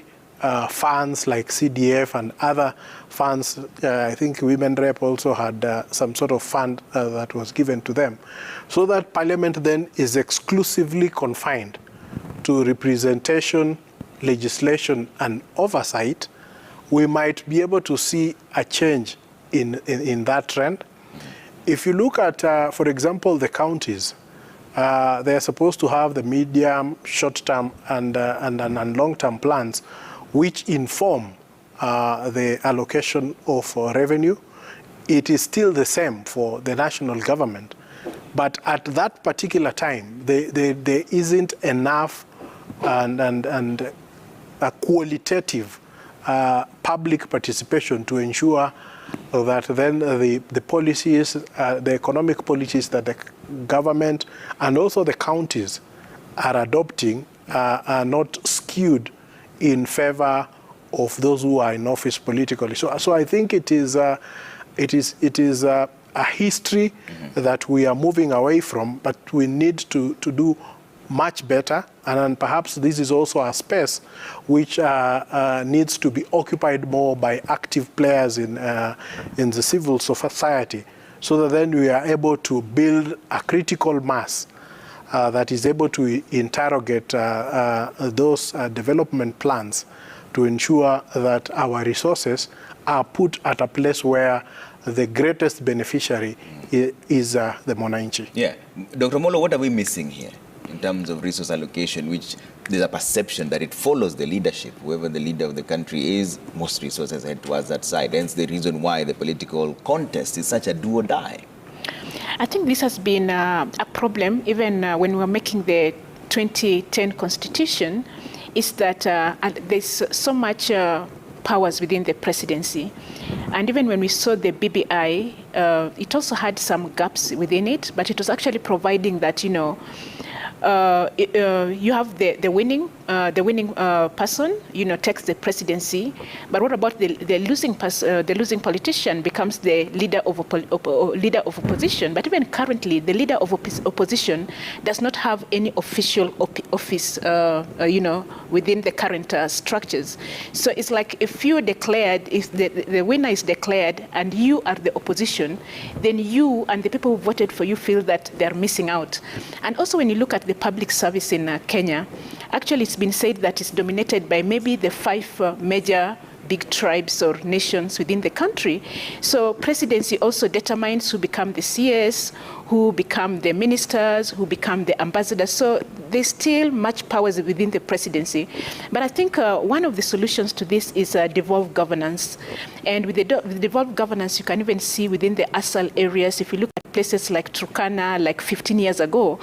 funds like CDF and other funds, I think Women Rep also had some sort of fund that was given to them, so that Parliament then is exclusively confined to representation, legislation, and oversight, we might be able to see a change in that trend. if you look at, for example, the counties, they are supposed to have the medium, short-term, and long-term plans, which inform the allocation of revenue. It is still the same for the national government. But at that particular time, there isn't enough and a qualitative public participation to ensure that then the policies, the economic policies that the government and also the counties are adopting are not skewed in favor of those who are in office politically. So I think it is a history that we are moving away from, but we need to do much better, and perhaps this is also a space which needs to be occupied more by active players in the civil society, so that then we are able to build a critical mass that is able to interrogate those development plans to ensure that our resources are put at a place where the greatest beneficiary is the mwananchi. Yeah. Dr. Molo, what are we missing here in terms of resource allocation, which there's a perception that it follows the leadership? Whoever the leader of the country is, most resources head towards that side. Hence the reason why the political contest is such a do or die. I think this has been a problem even when we were making the 2010 constitution, is that there's so much powers within the presidency. And even when we saw the BBI, it also had some gaps within it, but it was actually providing that, you know, you have the winning person, you know, takes the presidency. But what about the losing politician becomes the leader of opposition? But even currently, the leader of opposition does not have any official office, you know, within the current structures. So it's like if you declared, if the winner is declared and you are the opposition, then you and the people who voted for you feel that they're missing out. And also when you look at the public service in Kenya, actually it's been said that it's dominated by maybe the 5 major big tribes or nations within the country. So presidency also determines who become the CS, who become the ministers, who become the ambassadors. So there's still much powers within the presidency. But I think one of the solutions to this is devolved governance. And with the devolved governance, you can even see within the ASAL areas, if you look at places like Turkana, like 15 years ago,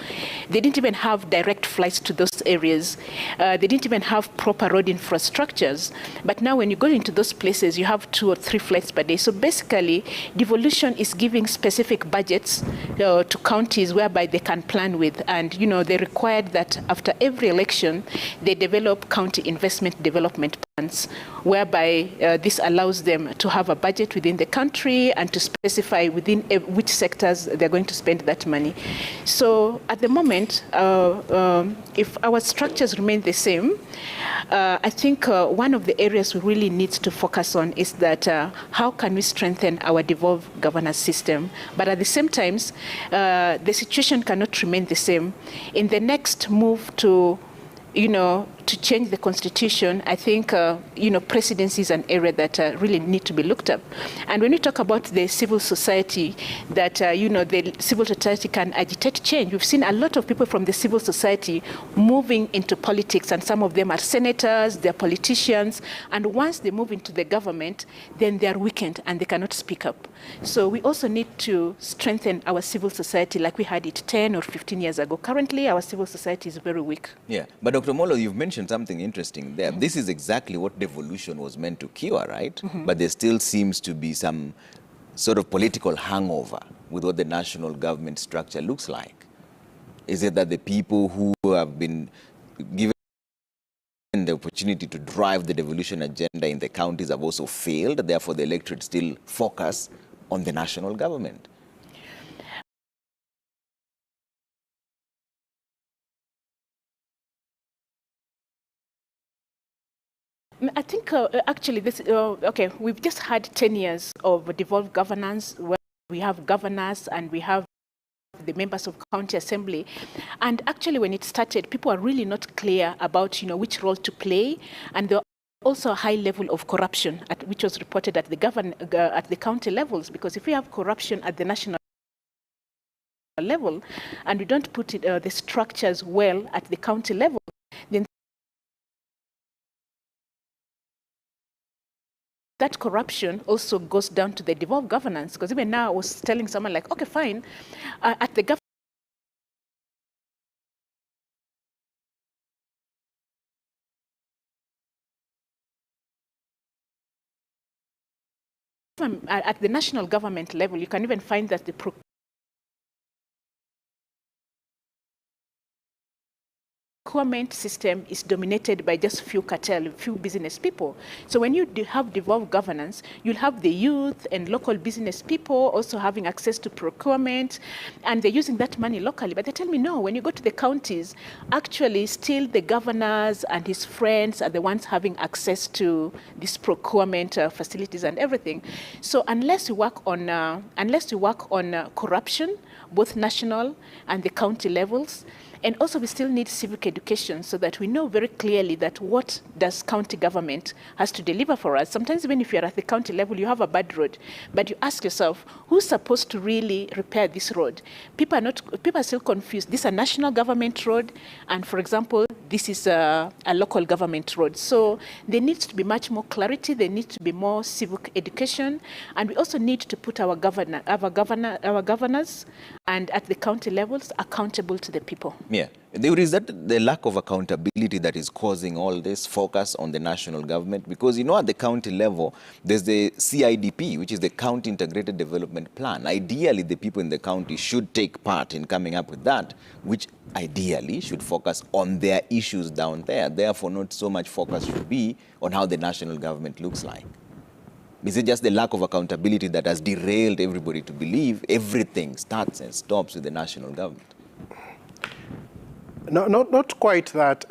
they didn't even have direct flights to those areas. They didn't even have proper road infrastructures. But now when you go into those places, you have 2 or 3 flights per day. So basically, devolution is giving specific budgets to counties whereby they can plan with. And, you know, they required that after every election, they develop county investment development plans, whereby this allows them to have a budget within the country and to specify within which sectors they're going to spend that money. So at the moment, if our structures remain the same, I think one of the areas we really need to focus on is that how can we strengthen our devolved governance system? But at the same time, the situation cannot remain the same. In the next move to, you know, to change the constitution, I think, you know, presidency is an area that really need to be looked at. And when we talk about the civil society, that, you know, the civil society can agitate change. We've seen a lot of people from the civil society moving into politics, and some of them are senators, they're politicians, and once they move into the government, then they're weakened and they cannot speak up. So we also need to strengthen our civil society like we had it 10 or 15 years ago. Currently, our civil society is very weak. Yeah, but Dr. Molo, you've mentioned something interesting there. This is exactly what devolution was meant to cure, right? But there still seems to be some sort of political hangover with what the national government structure looks like. Is it that the people who have been given the opportunity to drive the devolution agenda in the counties have also failed, therefore the electorate still focus on the national government? I think actually this, okay, we've just had 10 years of devolved governance where we have governors and we have the members of county assembly. And actually when it started, people are really not clear about, you know, which role to play. And there also a high level of corruption which was reported at the county levels, because if we have corruption at the national level, and we don't put the structures well at the county level, then that corruption also goes down to the devolved governance. Because even now I was telling someone like, okay, fine, at the at the national government level, you can even find that the procurement system is dominated by just few cartel, few business people. So when you have devolved governance, you'll have the youth and local business people also having access to procurement, and they're using that money locally. But they tell me, no, when you go to the counties, actually still the governors and his friends are the ones having access to this procurement facilities and everything. So unless you work on corruption, both national and the county levels, and also we still need civic education so that we know very clearly that what does county government has to deliver for us. Sometimes even if you're at the county level, you have a bad road, but you ask yourself, who's supposed to really repair this road? People are still confused. This is a national government road, and for example, this is a local government road. So there needs to be much more clarity. There needs to be more civic education, and we also need to put our governors and at the county levels accountable to the people. Yeah. Is that the lack of accountability that is causing all this focus on the national government? Because, you know, at the county level, there's the CIDP, which is the County Integrated Development Plan. Ideally, the people in the county should take part in coming up with that, which ideally should focus on their issues down there. Therefore, not so much focus should be on how the national government looks like. Is it just the lack of accountability that has derailed everybody to believe everything starts and stops with the national government? No, not quite that.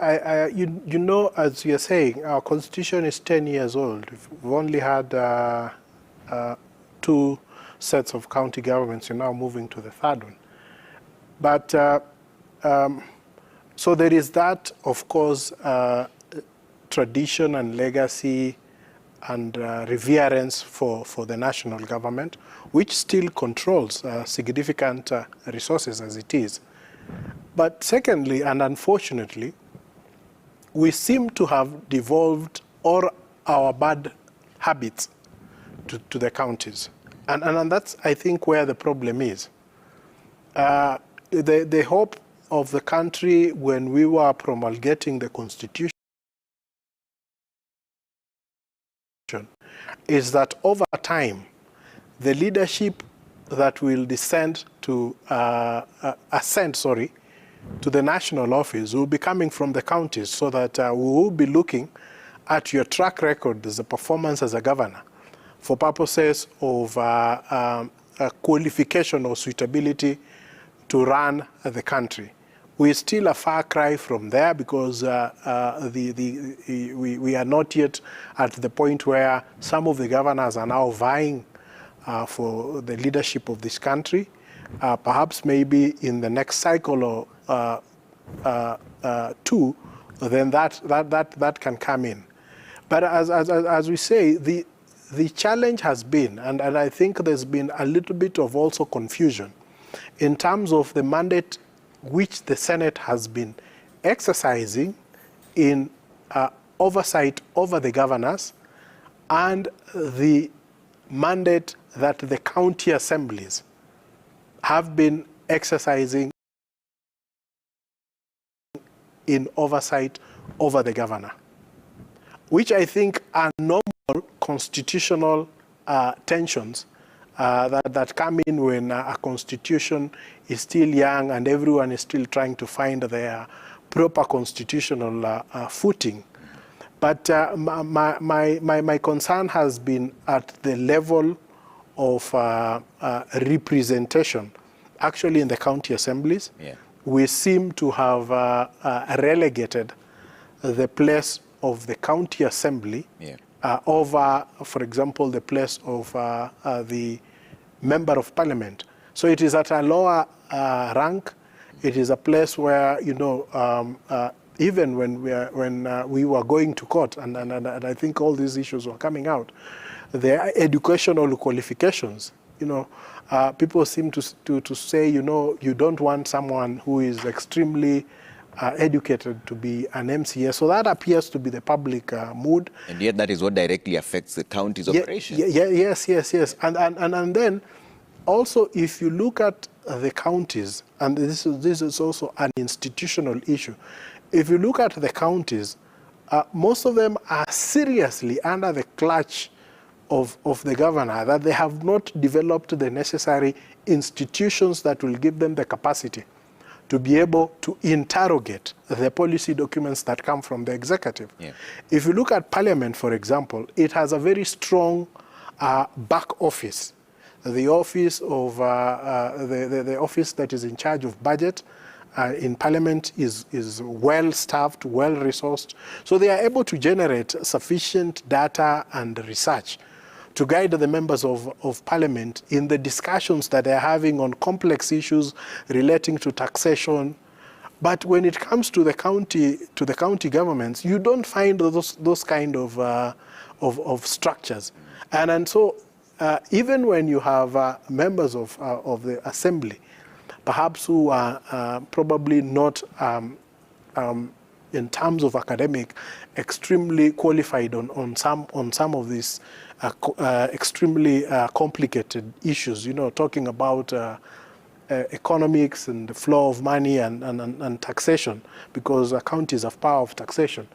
You know, as you're saying, our constitution is 10 years old. We've only had 2 sets of county governments. You're now moving to the third one. But so there is that, of course, tradition and legacy and reverence for the national government, which still controls significant resources as it is. But secondly, and unfortunately, we seem to have devolved all our bad habits to the counties. And that's, I think, where the problem is. The hope of the country when we were promulgating the Constitution is that over time, the leadership that will ascend to the national office will be coming from the counties, so that we will be looking at your track record as a performance as a governor for purposes of qualification or suitability to run the country. We're still a far cry from there, because we are not yet at the point where some of the governors are now vying for the leadership of this country. Perhaps maybe in the next cycle or 2, then that can come in. But as we say, the challenge has been, and I think there's been a little bit of also confusion in terms of the mandate which the Senate has been exercising in oversight over the governors, and the mandate that the county assemblies have been exercising in oversight over the governor, which I think are normal constitutional tensions that come in when a constitution is still young and everyone is still trying to find their proper constitutional footing. But my concern has been at the level of representation, actually in the county assemblies. Yeah. We seem to have relegated the place of the county assembly over, for example, the place of the member of parliament. So it is at a lower rank. It is a place where, you know, even when we were going to court, and I think all these issues were coming out, the educational qualifications people seem to say, you don't want someone who is extremely educated to be an MCA. So that appears to be the public mood. And yet that is what directly affects the county's operation. Yes. And then also, if you look at the counties, and this is also an institutional issue, if you look at the counties, most of them are seriously under the clutch of the governor, that they have not developed the necessary institutions that will give them the capacity to be able to interrogate the policy documents that come from the executive. Yeah. If you look at Parliament, for example, it has a very strong back office. The office of the office that is in charge of budget in Parliament is well staffed, well resourced, so they are able to generate sufficient data and research to guide the members of Parliament in the discussions that they're having on complex issues relating to taxation. But when it comes to the county governments, you don't find those kind of structures. And so even when you have members of the Assembly, perhaps who are probably not in terms of academic, extremely qualified on some of these extremely complicated issues, talking about economics and the flow of money and taxation, because counties have power of taxation.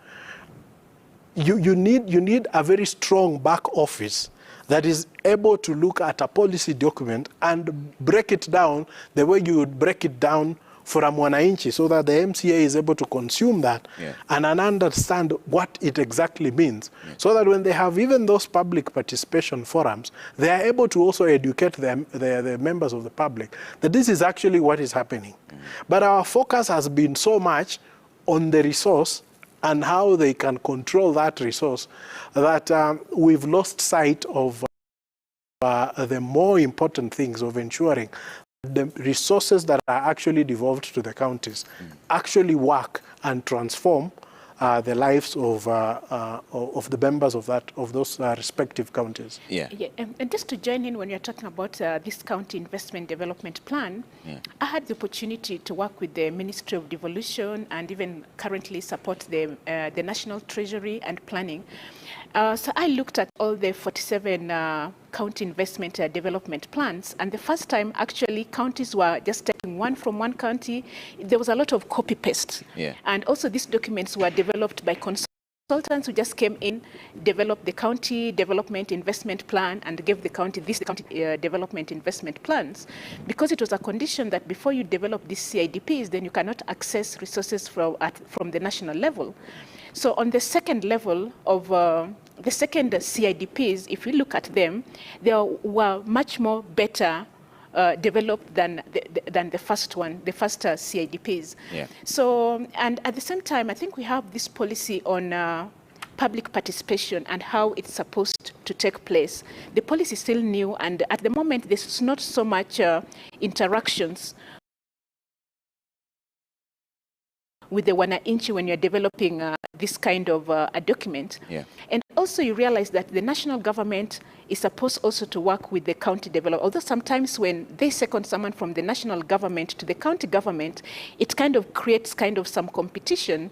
You need a very strong back office that is able to look at a policy document and break it down the way you would break it down for a mwananchi, so that the MCA is able to consume that and understand what it exactly means, so that when they have even those public participation forums, they are able to also educate the members of the public that this is actually what is happening. But our focus has been so much on the resource and how they can control that resource that we've lost sight of the more important things of ensuring the resources that are actually devolved to the counties actually work and transform the lives of the members of those respective counties. And just to join in, when you're talking about this county investment development plan, I had the opportunity to work with the Ministry of Devolution and even currently support the National Treasury and Planning. So I looked at all the 47 county investment development plans, and the first time actually counties were just taking one from one county. There was a lot of copy-paste. And also these documents were developed by consultants who just came in, developed the county development investment plan and gave the county development investment plans, because it was a condition that before you develop these CIDPs, then you cannot access resources from the national level. So on the second level of the second CIDPs, if you look at them, they were much more better developed than the first one, the first CIDPs. So, and at the same time, I think we have this policy on public participation and how it's supposed to take place. The policy is still new, and at the moment, there's not so much interactions with the wananchi when you're developing this kind of a document. And also you realize that the national government is supposed also to work with the county developer. Although sometimes when they second someone from the national government to the county government, it kind of creates some competition.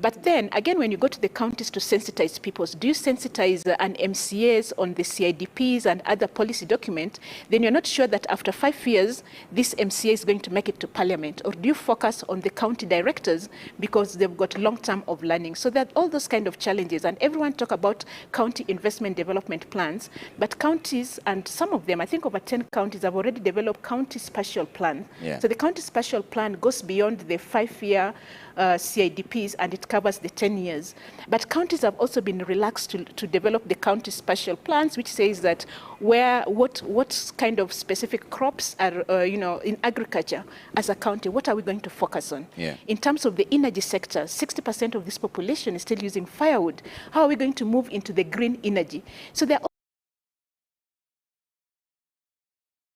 But then again, when you go to the counties to sensitize people, do you sensitize an MCAs on the CIDPs and other policy document, then you're not sure that after 5 years, this MCA is going to make it to Parliament. Or do you focus on the county directors because they've got long term of learning? So that all those kind of challenges, and everyone talk about county investment development plans, but counties, and some of them, I think over 10 counties have already developed county spatial plan. So the county spatial plan goes beyond the 5-year CIDPs and it covers the 10 years. But counties have also been relaxed to develop the county spatial plans, which says that what kind of specific crops are, in agriculture as a county, what are we going to focus on? In terms of the energy sector, 60% of this population is still using firewood. How are we going to move into the green energy? So there are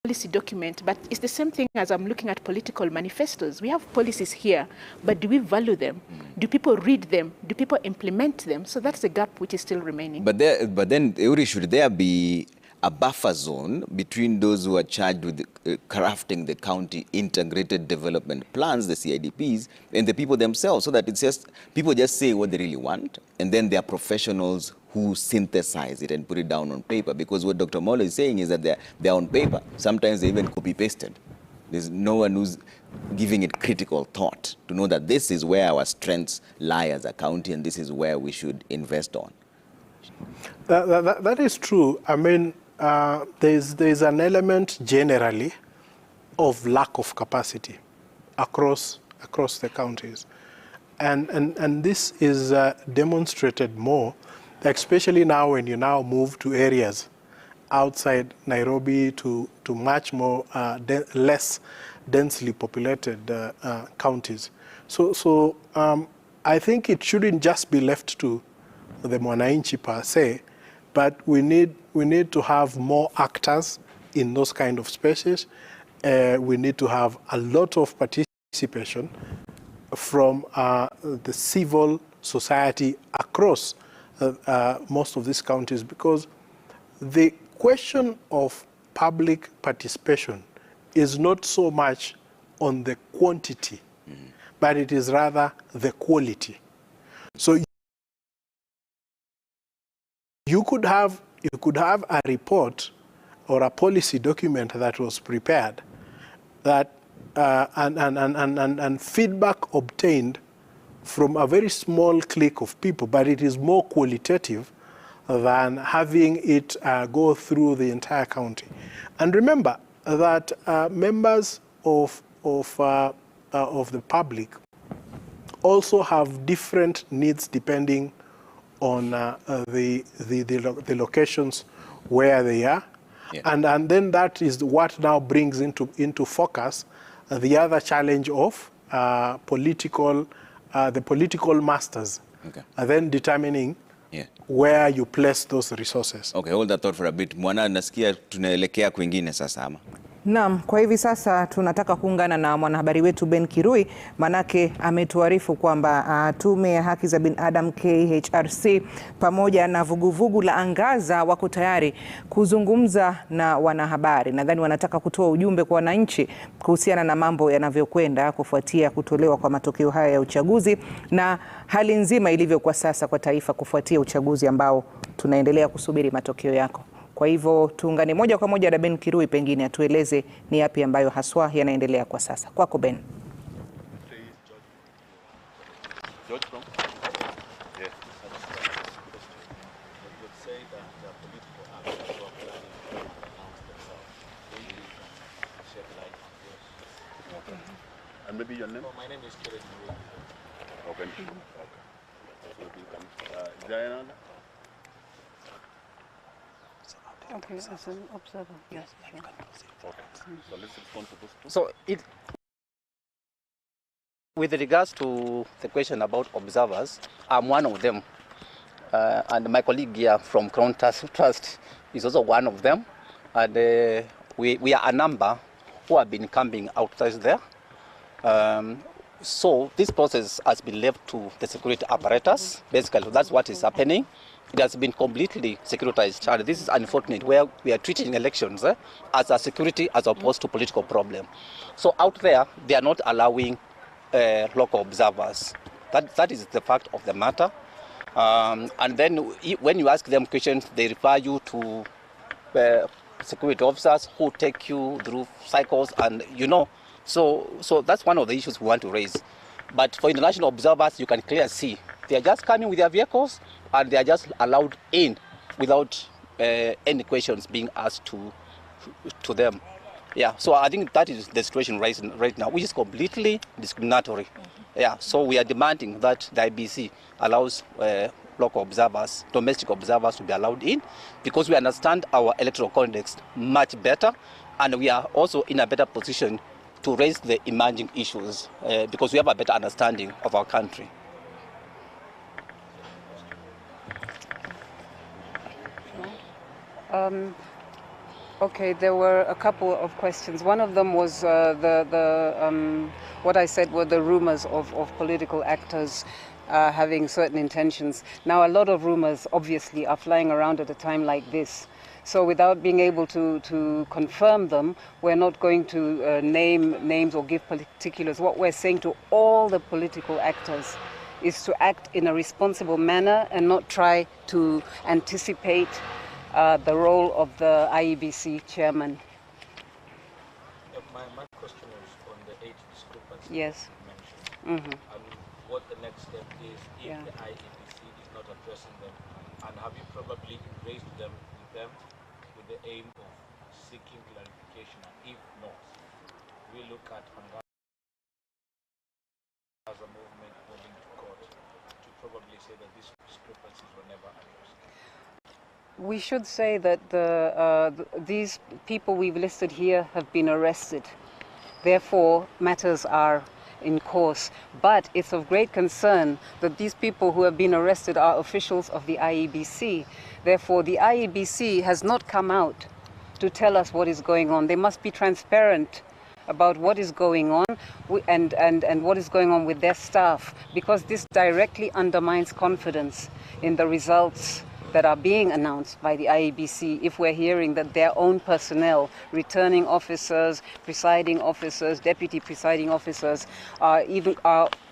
policy document, but it's the same thing as I'm looking at political manifestos. We have policies here, but do we value them? Do people read them? Do people implement them? So that's the gap which is still remaining. But then, Uri, should there be a buffer zone between those who are charged with crafting the county integrated development plans, the CIDPs, and the people themselves, so that it's just people just say what they really want, and then there are professionals who synthesize it and put it down on paper. Because what Dr. Molo is saying is that they're on paper. Sometimes they even copy-pasted. There's no one who's giving it critical thought to know that this is where our strengths lie as a county and this is where we should invest on. That is true. I mean, there's an element generally of lack of capacity across the counties. And this is demonstrated more, especially now when you now move to areas outside Nairobi to much more less densely populated counties. So I think it shouldn't just be left to the mwananchi per se, but we need to have more actors in those kind of spaces. We need to have a lot of participation from the civil society across most of these counties, because the question of public participation is not so much on the quantity, but it is rather the quality. So you could have a report or a policy document that was prepared that and feedback obtained from a very small clique of people, but it is more qualitative than having it go through the entire county. And remember that members of the public also have different needs depending on the locations where they are. Yeah. And then that is what now brings into focus the other challenge of the political masters, okay, are then determining where you place those resources. Okay, hold that thought for a bit. Mwana, nasikia tunaelekea kwingine sasa ama? Naam, kwa hivi sasa tunataka kuungana na mwanahabari wetu Ben Kirui, manake ametuarifu kwamba Tume ya Haki za Binadamu KHRC pamoja na vuguvugu la Angaza wako tayari kuzungumza na wanahabari. Nadhani wanataka kutoa ujumbe kwa wananchi kuhusiana na mambo yanavyokwenda kufuatia kutolewa kwa matokeo haya ya uchaguzi na hali nzima ilivyo kwa sasa kwa taifa kufuatia uchaguzi ambao tunaendelea kusubiri matokeo yako. Kwa hivyo tuungane moja kwa moja na Ben Kirui, pengine atueleze ni yapi ambayo haswa yanaendelea kwa sasa. Kwako Ben. And maybe your name? My name is Julius. Okay. Diana? Okay, as an observer, yes. Sure. Okay. So let's respond to those two. So with regards to the question about observers, I'm one of them. And my colleague here from Crown Trust is also one of them. And we are a number who have been camping outside there. So this process has been left to the security apparatus. Basically, that's what is happening. It has been completely securitized, and this is unfortunate, where we are treating elections as a security as opposed to political problem. So out there, they are not allowing local observers. That is the fact of the matter. And then when you ask them questions, they refer you to security officers who take you through cycles, and so that's one of the issues we want to raise. But for international observers, you can clearly see they are just coming with their vehicles and they are just allowed in without any questions being asked to them. Yeah, so I think that is the situation right now, which is completely discriminatory. Yeah, so we are demanding that the IEBC allows local observers, domestic observers to be allowed in, because we understand our electoral context much better, and we are also in a better position to raise the emerging issues because we have a better understanding of our country. Okay, there were a couple of questions. One of them was what I said were the rumors of political actors having certain intentions. Now, a lot of rumors obviously are flying around at a time like this. So without being able to confirm them, we're not going to name names or give particulars. What we're saying to all the political actors is to act in a responsible manner and not try to anticipate the role of the IEBC chairman. My question was on the age discrepancy. Yes. You mentioned. And what the next step is if Yeah. the IEBC is not addressing them, and have you probably raised them with the aim of seeking clarification? And if not, we look at as a movement moving to court to probably say that these discrepancies were never addressed. We should say that these people we've listed here have been arrested. Therefore, matters are in course. But it's of great concern that these people who have been arrested are officials of the IEBC. Therefore, the IEBC has not come out to tell us what is going on. They must be transparent about what is going on and what is going on with their staff, because this directly undermines confidence in the results that are being announced by the IEBC if we're hearing that their own personnel, returning officers, presiding officers, deputy presiding officers, are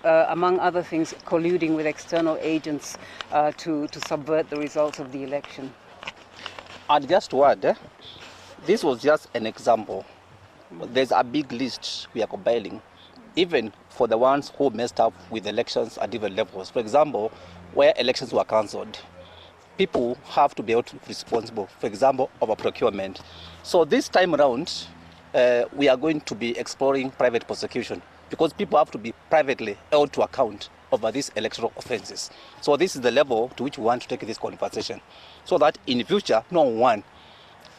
among other things, colluding with external agents to subvert the results of the election. And just to add, this was just an example. There's a big list we are compiling, even for the ones who messed up with elections at different levels. For example, where elections were cancelled, people have to be held responsible, for example, over procurement. So this time around, we are going to be exploring private prosecution, because people have to be privately held to account over these electoral offences. So this is the level to which we want to take this conversation, so that in the future, no one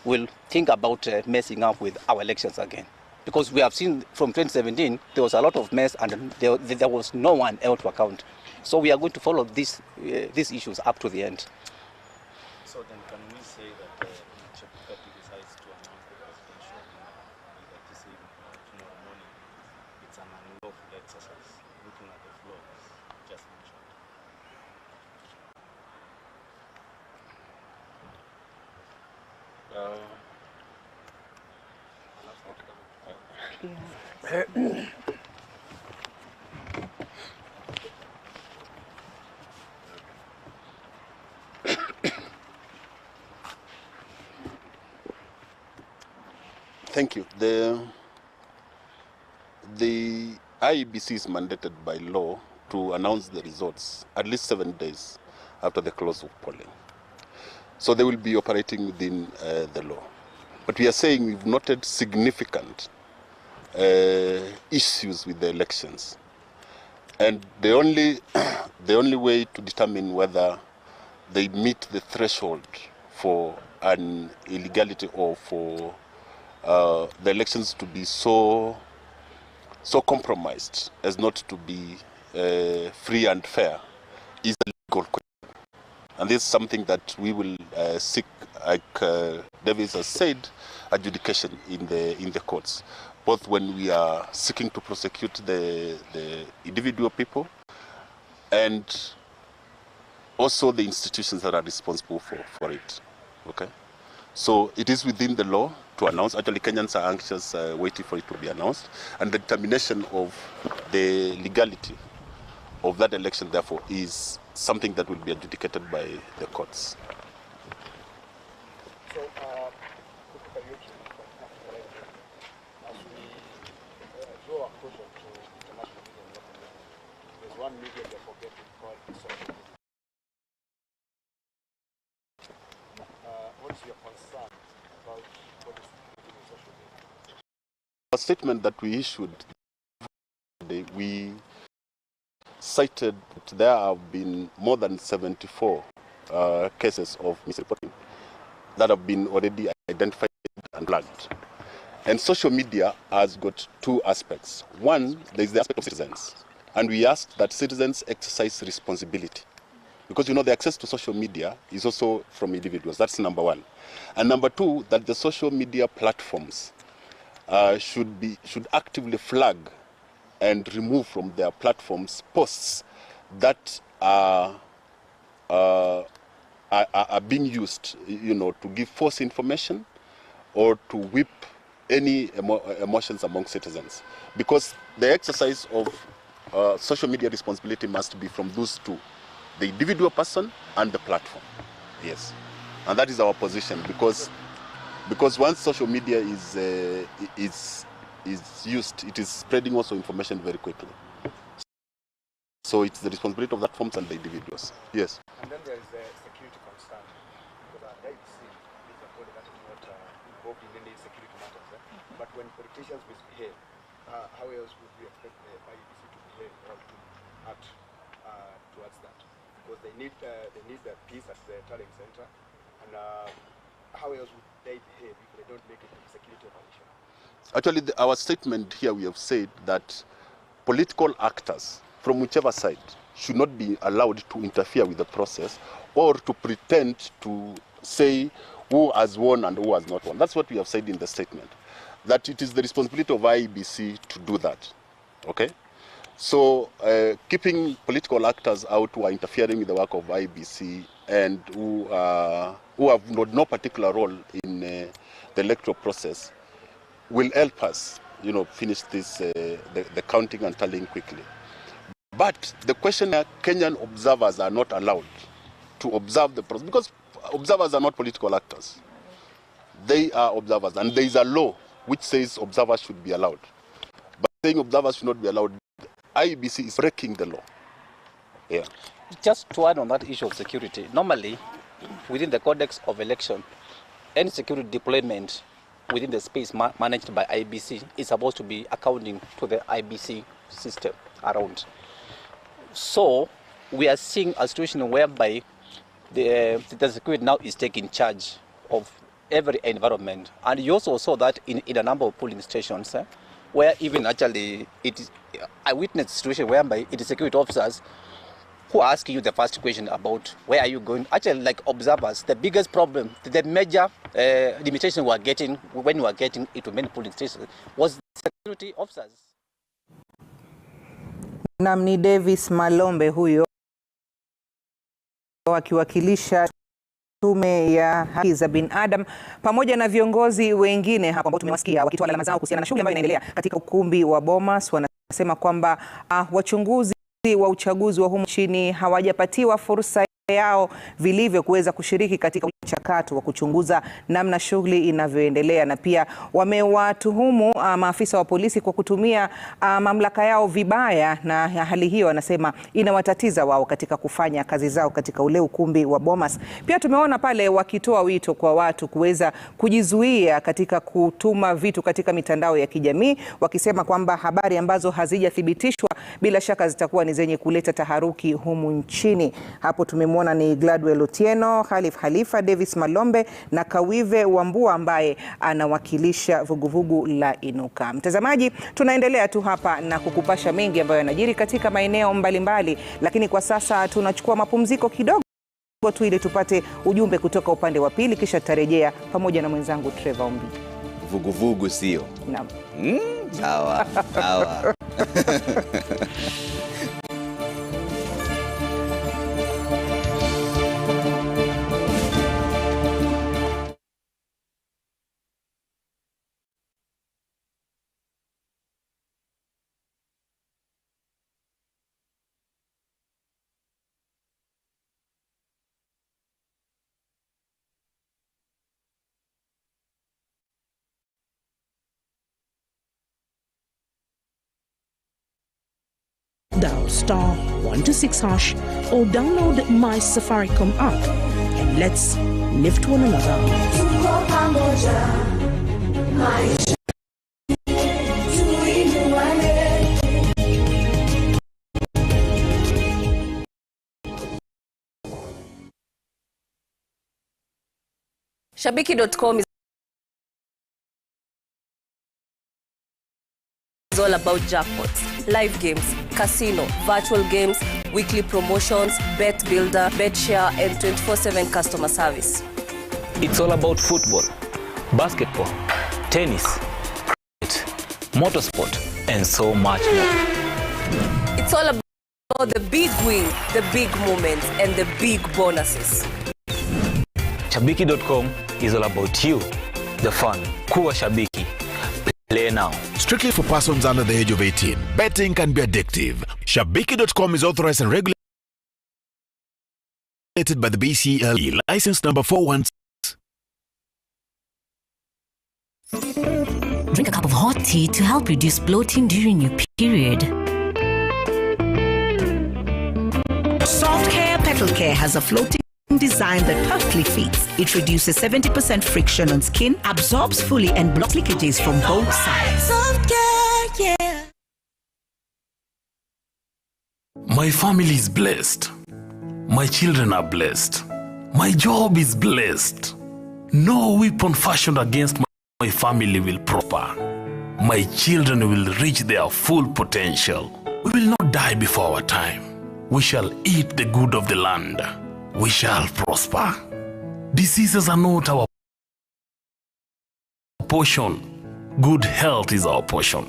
will think about messing up with our elections again. Because we have seen from 2017, there was a lot of mess and there was no one held to account. So we are going to follow these issues up to the end. So then can we say that if Chebukati decides to announce the presidential either this evening or tomorrow morning, it's an unlawful exercise, looking at the flaws just mentioned? Thank you. The IEBC is mandated by law to announce the results at least 7 days after the close of polling. So they will be operating within the law. But we are saying we've noted significant issues with the elections. And the only way to determine whether they meet the threshold for an illegality or for the elections to be so compromised as not to be free and fair is a legal question. And this is something that we will seek, like Davis has said, adjudication in the courts, both when we are seeking to prosecute the individual people and also the institutions that are responsible for it. Okay? So it is within the law to announce. Actually, Kenyans are anxious, waiting for it to be announced. And the determination of the legality of that election, therefore, is something that will be adjudicated by the courts. So, as we draw closer to international media, there's one media they're forgetting called social media. What's your concern about what is happening in social media? A statement that we issued today, we cited that there have been more than 74 cases of misreporting that have been already identified and flagged. And social media has got two aspects. One, there is the aspect of citizens. And we asked that citizens exercise responsibility. Because, you know, the access to social media is also from individuals. That's number one. And number two, that the social media platforms should actively flag and remove from their platforms posts that are are being used, to give false information or to whip any emotions among citizens. Because the exercise of social media responsibility must be from those two, the individual person and the platform. Yes, and that is our position, because once social media is used, it is spreading also information very quickly. So it's the responsibility of the platforms and the individuals. Yes. And then there is the security concern, because our IEBC is a body that is not involved in any security matters. But when politicians misbehave, how else would we expect the IEBC to behave or to act towards that? Because they need the peace at the tallying center, and how else would they behave if they don't make it a security operation? Actually, our statement here, we have said that political actors from whichever side should not be allowed to interfere with the process or to pretend to say who has won and who has not won. That's what we have said in the statement, that it is the responsibility of IEBC to do that. Okay? So keeping political actors out who are interfering with the work of IEBC and who have no particular role in the electoral process will help us, finish this the counting and tallying quickly. But the question is, Kenyan observers are not allowed to observe the process, because observers are not political actors. They are observers, and there is a law which says observers should be allowed. But saying observers should not be allowed, IEBC is breaking the law. Yeah. Just to add on that issue of security, normally within the Codex of Election, any security deployment within the space managed by IEBC is supposed to be accounting to the IEBC system around. So we are seeing a situation whereby the security now is taking charge of every environment. And you also saw that in a number of polling stations, where even actually I witnessed a situation whereby it is security officers who ask you the first question about where are you going. Actually, like observers, the biggest problem, the major limitation we are getting when we are getting into many polling stations was security officers. Namni Davis Malombe huyo akiwakilisha Tume ya Haki za Binadamu pamoja na viongozi wengine hapa ambao tumewasikia wakitoa alama zao kuhusiana na shughuli ambayo inaendelea katika ukumbi wa Bomas. Wanasema kwamba wachunguzi wa uchaguzi wa humu nchini hawajapatiwa fursa yao vilivyo kuweza kushiriki katika mchakato wa kuchunguza namna shughuli inavyoendelea, na pia wamewatuhumu maafisa wa polisi kwa kutumia mamlaka yao vibaya, na hali hiyo wanasema inawatatiza wao katika kufanya kazi zao katika ule ukumbi wa Bomas. Pia tumeona pale wakitoa wito kwa watu kuweza kujizuia katika kutuma vitu katika mitandao ya kijamii, wakisema kwamba habari ambazo hazijathibitishwa bila shaka zitakuwa ni zenye kuleta taharuki humu nchini. Hapo tumemwona ni Gladwell Otieno, Khalif Khalifa, Davis Malombe na Kawive Wambua ambaye anawakilisha vuguvugu la Inuka. Mtazamaji, tunaendelea tu hapa na kukupasha mengi ambayo yanajiri katika maeneo mbalimbali, lakini kwa sasa tunachukua mapumziko kidogo tu ili tupate ujumbe kutoka upande wa pili, kisha tutarejea pamoja na mwenzangu Trevor Ombi. Vuguvugu sio? Naam. Sawa. Sawa. Dial *126# or download my Safaricom app and let's lift one another. Shabiki.com is all about jackpots, live games, casino, virtual games, weekly promotions, bet builder, bet share, and 24/7 customer service. It's all about football, basketball, tennis, cricket, motorsport, and so much more. It's all about the big wins, the big moments, and the big bonuses. Shabiki.com is all about you, the fun. Kuwa Shabiki. Play now. Strictly for persons under the age of 18. Betting can be addictive. Shabiki.com is authorized and regulated by the BCLE. License number 416. Drink a cup of hot tea to help reduce bloating during your period. Soft Care Petal Care has a floating design that perfectly fits. It reduces 70% friction on skin, absorbs fully, and blocks leakages from both sides. Soft Care, yeah. My family is blessed. My children are blessed. My job is blessed. No weapon fashioned against my family will prosper. My children will reach their full potential. We will not die before our time. We shall eat the good of the land. We shall prosper. Diseases are not our portion. Good health is our portion.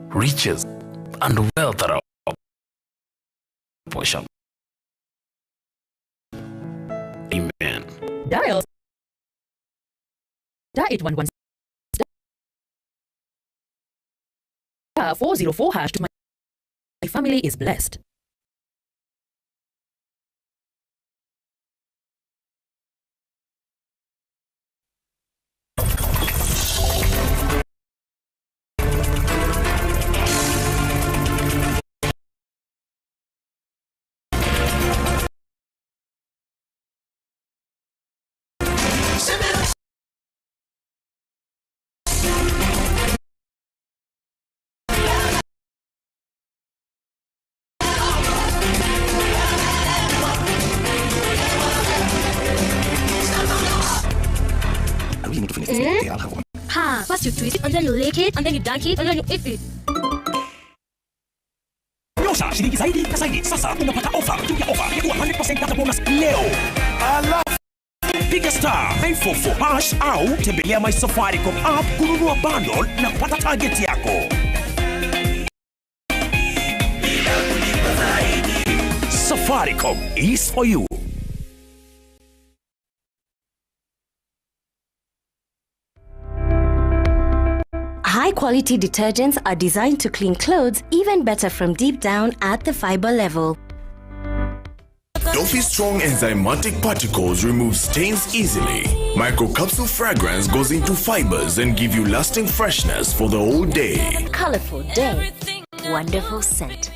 Riches and wealth are our portion. Amen. Dial *811 *404# to my family is blessed. Okay, I'll have one. Ha! First you twist it, and then you lick it, and then you dunk it, and then you eat it. Nyosha shilingi zaidi. Sasa unapata ofa. Tumia ofa ya 100% data bonus leo. Alafu piga *944# au tembelea My Safaricom app kununua bundle na kupata target yako. Safaricom is for you. High-quality detergents are designed to clean clothes even better from deep down at the fiber level. Doffy Strong enzymatic particles remove stains easily. Microcapsule fragrance goes into fibers and give you lasting freshness for the whole day. Colorful day, wonderful scent.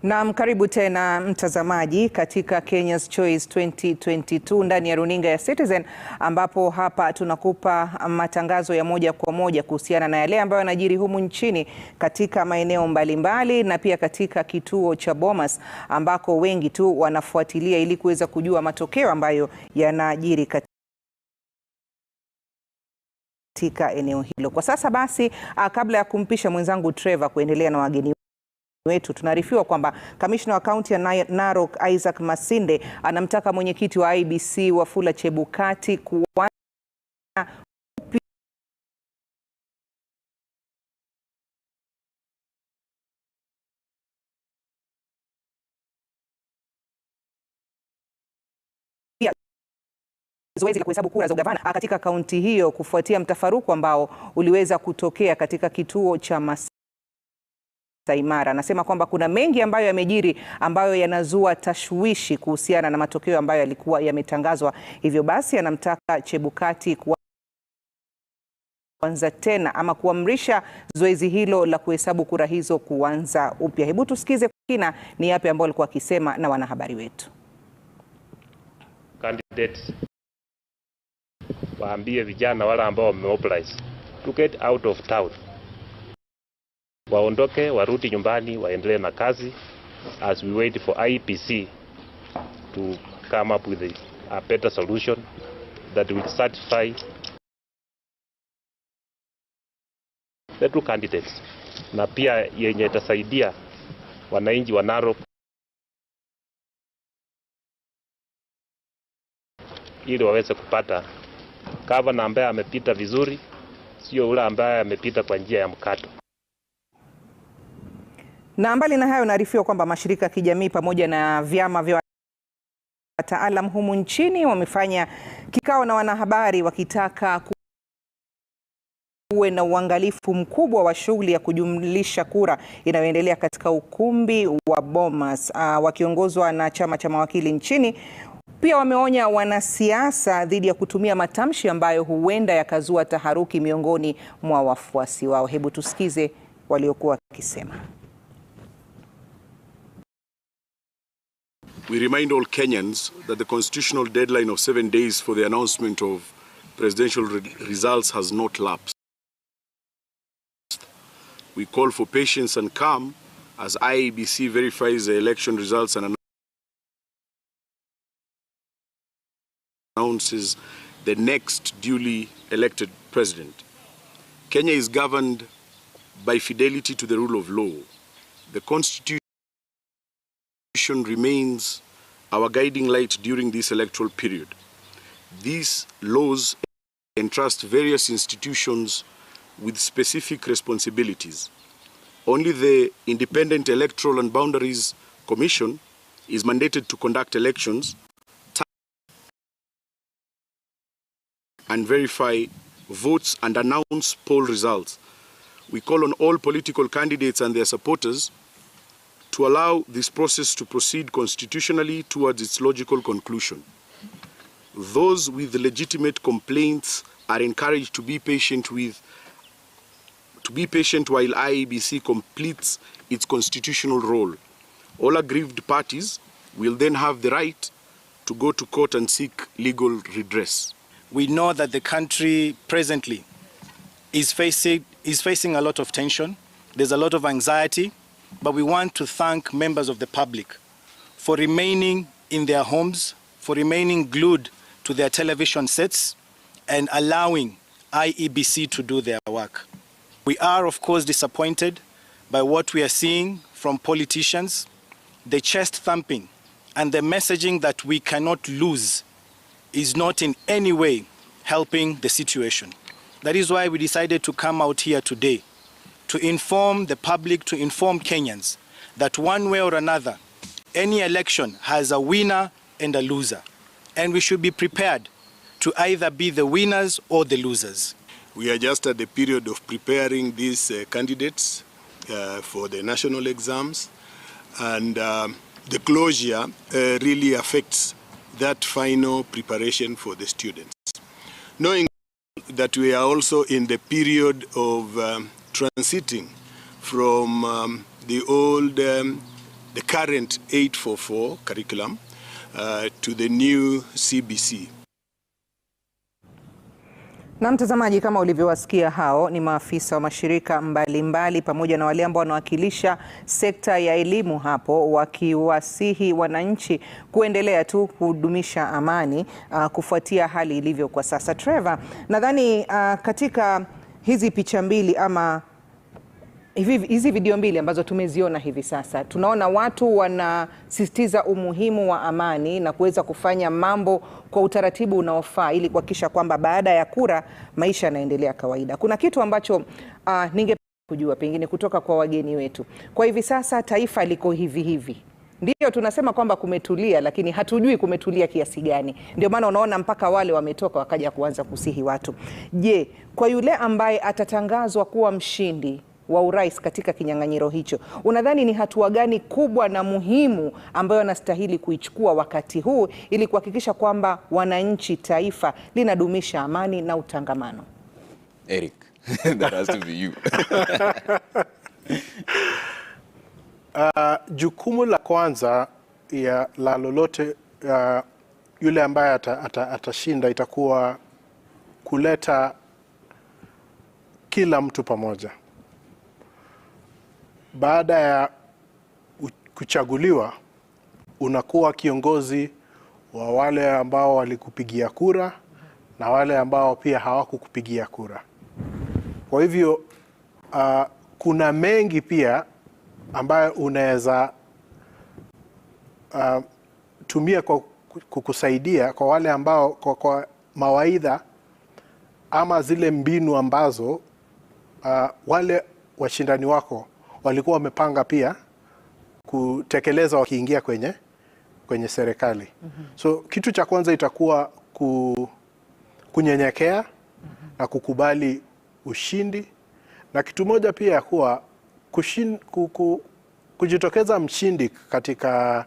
Na karibu tena mtazamaji katika Kenya's Choice 2022 ndani ya runinga ya Citizen, ambapo hapa tunakupa matangazo ya moja kwa moja kuhusiana na yale ambayo yanajiri humu nchini katika maeneo mbalimbali na pia katika kituo cha Bomas ambako wengi tu wanafuatilia ili kuweza kujua matokeo ambayo yanajiri katika eneo hilo. Kwa sasa basi, kabla ya kumpisha mwenzangu Trevor kuendelea na wageni wetu, tunaarifiwa kwamba kamishna wa kaunti ya Narok Isaac Masinde anamtaka mwenyekiti wa IEBC Wafula Chebukati kuanza zoezi la kuhesabu kura za ugavana katika kaunti hiyo kufuatia mtafaruku ambao uliweza kutokea katika kituo cha Imara. Anasema kwamba kuna mengi ambayo yamejiri ambayo yanazua tashwishi kuhusiana na matokeo ambayo yalikuwa yametangazwa. Hivyo basi anamtaka Chebukati kuanza tena ama kuamrisha zoezi hilo la kuhesabu kura hizo kuanza upya. Hebu tusikize kina ni yapi ambayo alikuwa akisema na wanahabari wetu. Candidates waambie vijana wale ambao wamemobilize to get out of town, waondoke, warudi nyumbani, waendelee na kazi as we wait for IEBC to come up with a better solution that will satisfy the two candidates, na pia yenye itasaidia wananchi wa Narok ili waweze kupata gavana ambaye amepita vizuri, sio ule ambaye amepita kwa njia ya mkato. Na mbali na hayo, naarifiwa kwamba mashirika ya kijamii pamoja na vyama vya wataalam humu nchini wamefanya kikao na wanahabari wakitaka kuwe na uangalifu mkubwa wa shughuli ya kujumlisha kura inayoendelea katika ukumbi wa Bomas, wakiongozwa na chama cha mawakili nchini. Pia wameonya wanasiasa dhidi ya kutumia matamshi ambayo huenda yakazua taharuki miongoni mwa wafuasi wao. Hebu tusikize waliokuwa wakisema. We remind all Kenyans that the constitutional deadline of 7 days for the announcement of presidential results has not lapsed. We call for patience and calm as IEBC verifies the election results and announces the next duly elected president. Kenya is governed by fidelity to the rule of law. The Constitution remains our guiding light during this electoral period. These laws entrust various institutions with specific responsibilities. Only the Independent Electoral and Boundaries Commission is mandated to conduct elections and verify votes and announce poll results. We call on all political candidates and their supporters to allow this process to proceed constitutionally towards its logical conclusion. Those with legitimate complaints are encouraged to be patient while IEBC completes its constitutional role. All aggrieved parties will then have the right to go to court and seek legal redress. We know that the country presently is facing a lot of tension. There's a lot of anxiety, but we want to thank members of the public for remaining in their homes, for remaining glued to their television sets and allowing IEBC to do their work. We are, of course, disappointed by what we are seeing from politicians, the chest thumping and the messaging that we cannot lose is not in any way helping the situation. That is why we decided to come out here today to inform the public, to inform Kenyans that one way or another, any election has a winner and a loser. And we should be prepared to either be the winners or the losers. We are just at the period of preparing these candidates for the national exams, and the closure really affects that final preparation for the students. Knowing that we are also in the period of transiting from the current 844 curriculum to the new CBC. Na mtazamaji, kama ulivyowasikia, hao ni maafisa wa mashirika mbalimbali pamoja na wale ambao wanawakilisha sekta ya elimu hapo, wakiwasihi wananchi kuendelea tu kudumisha amani kufuatia hali ilivyo kwa sasa. Trevor, nadhani katika hizi picha mbili ama hizi video mbili ambazo tumeziona hivi sasa, tunaona watu wanasisitiza umuhimu wa amani na kuweza kufanya mambo kwa utaratibu unaofaa ili kuhakikisha kwamba baada ya kura maisha yanaendelea kawaida. Kuna kitu ambacho ningependa kujua pengine kutoka kwa wageni wetu. Kwa hivi sasa taifa liko hivi. Ndio tunasema kwamba kumetulia, lakini hatujui kumetulia kiasi gani. Ndio maana unaona mpaka wale wametoka wakaja kuanza kusihi watu. Je, kwa yule ambaye atatangazwa kuwa mshindi wa urais katika kinyang'anyiro hicho, unadhani ni hatua gani kubwa na muhimu ambayo anastahili kuichukua wakati huu ili kuhakikisha kwamba wananchi, taifa linadumisha amani na utangamano? Eric, that has to be you. Jukumu la kwanza ya la lolote yule ambaye atashinda itakuwa kuleta kila mtu pamoja. baada ya kuchaguliwa unakuwa kiongozi wa wale ambao walikupigia kura na wale ambao pia hawakukupigia kura. Kwa hivyo kuna mengi pia ambayo unaweza tumia kwa kukusaidia kwa wale ambao kwa mawaidha ama zile mbinu ambazo wale washindani wako walikuwa wamepanga pia kutekeleza wakiingia kwenye serikali. So kitu cha kwanza itakuwa kunyenyekea na kukubali ushindi, na kitu moja pia kuwa kujitokeza mshindi katika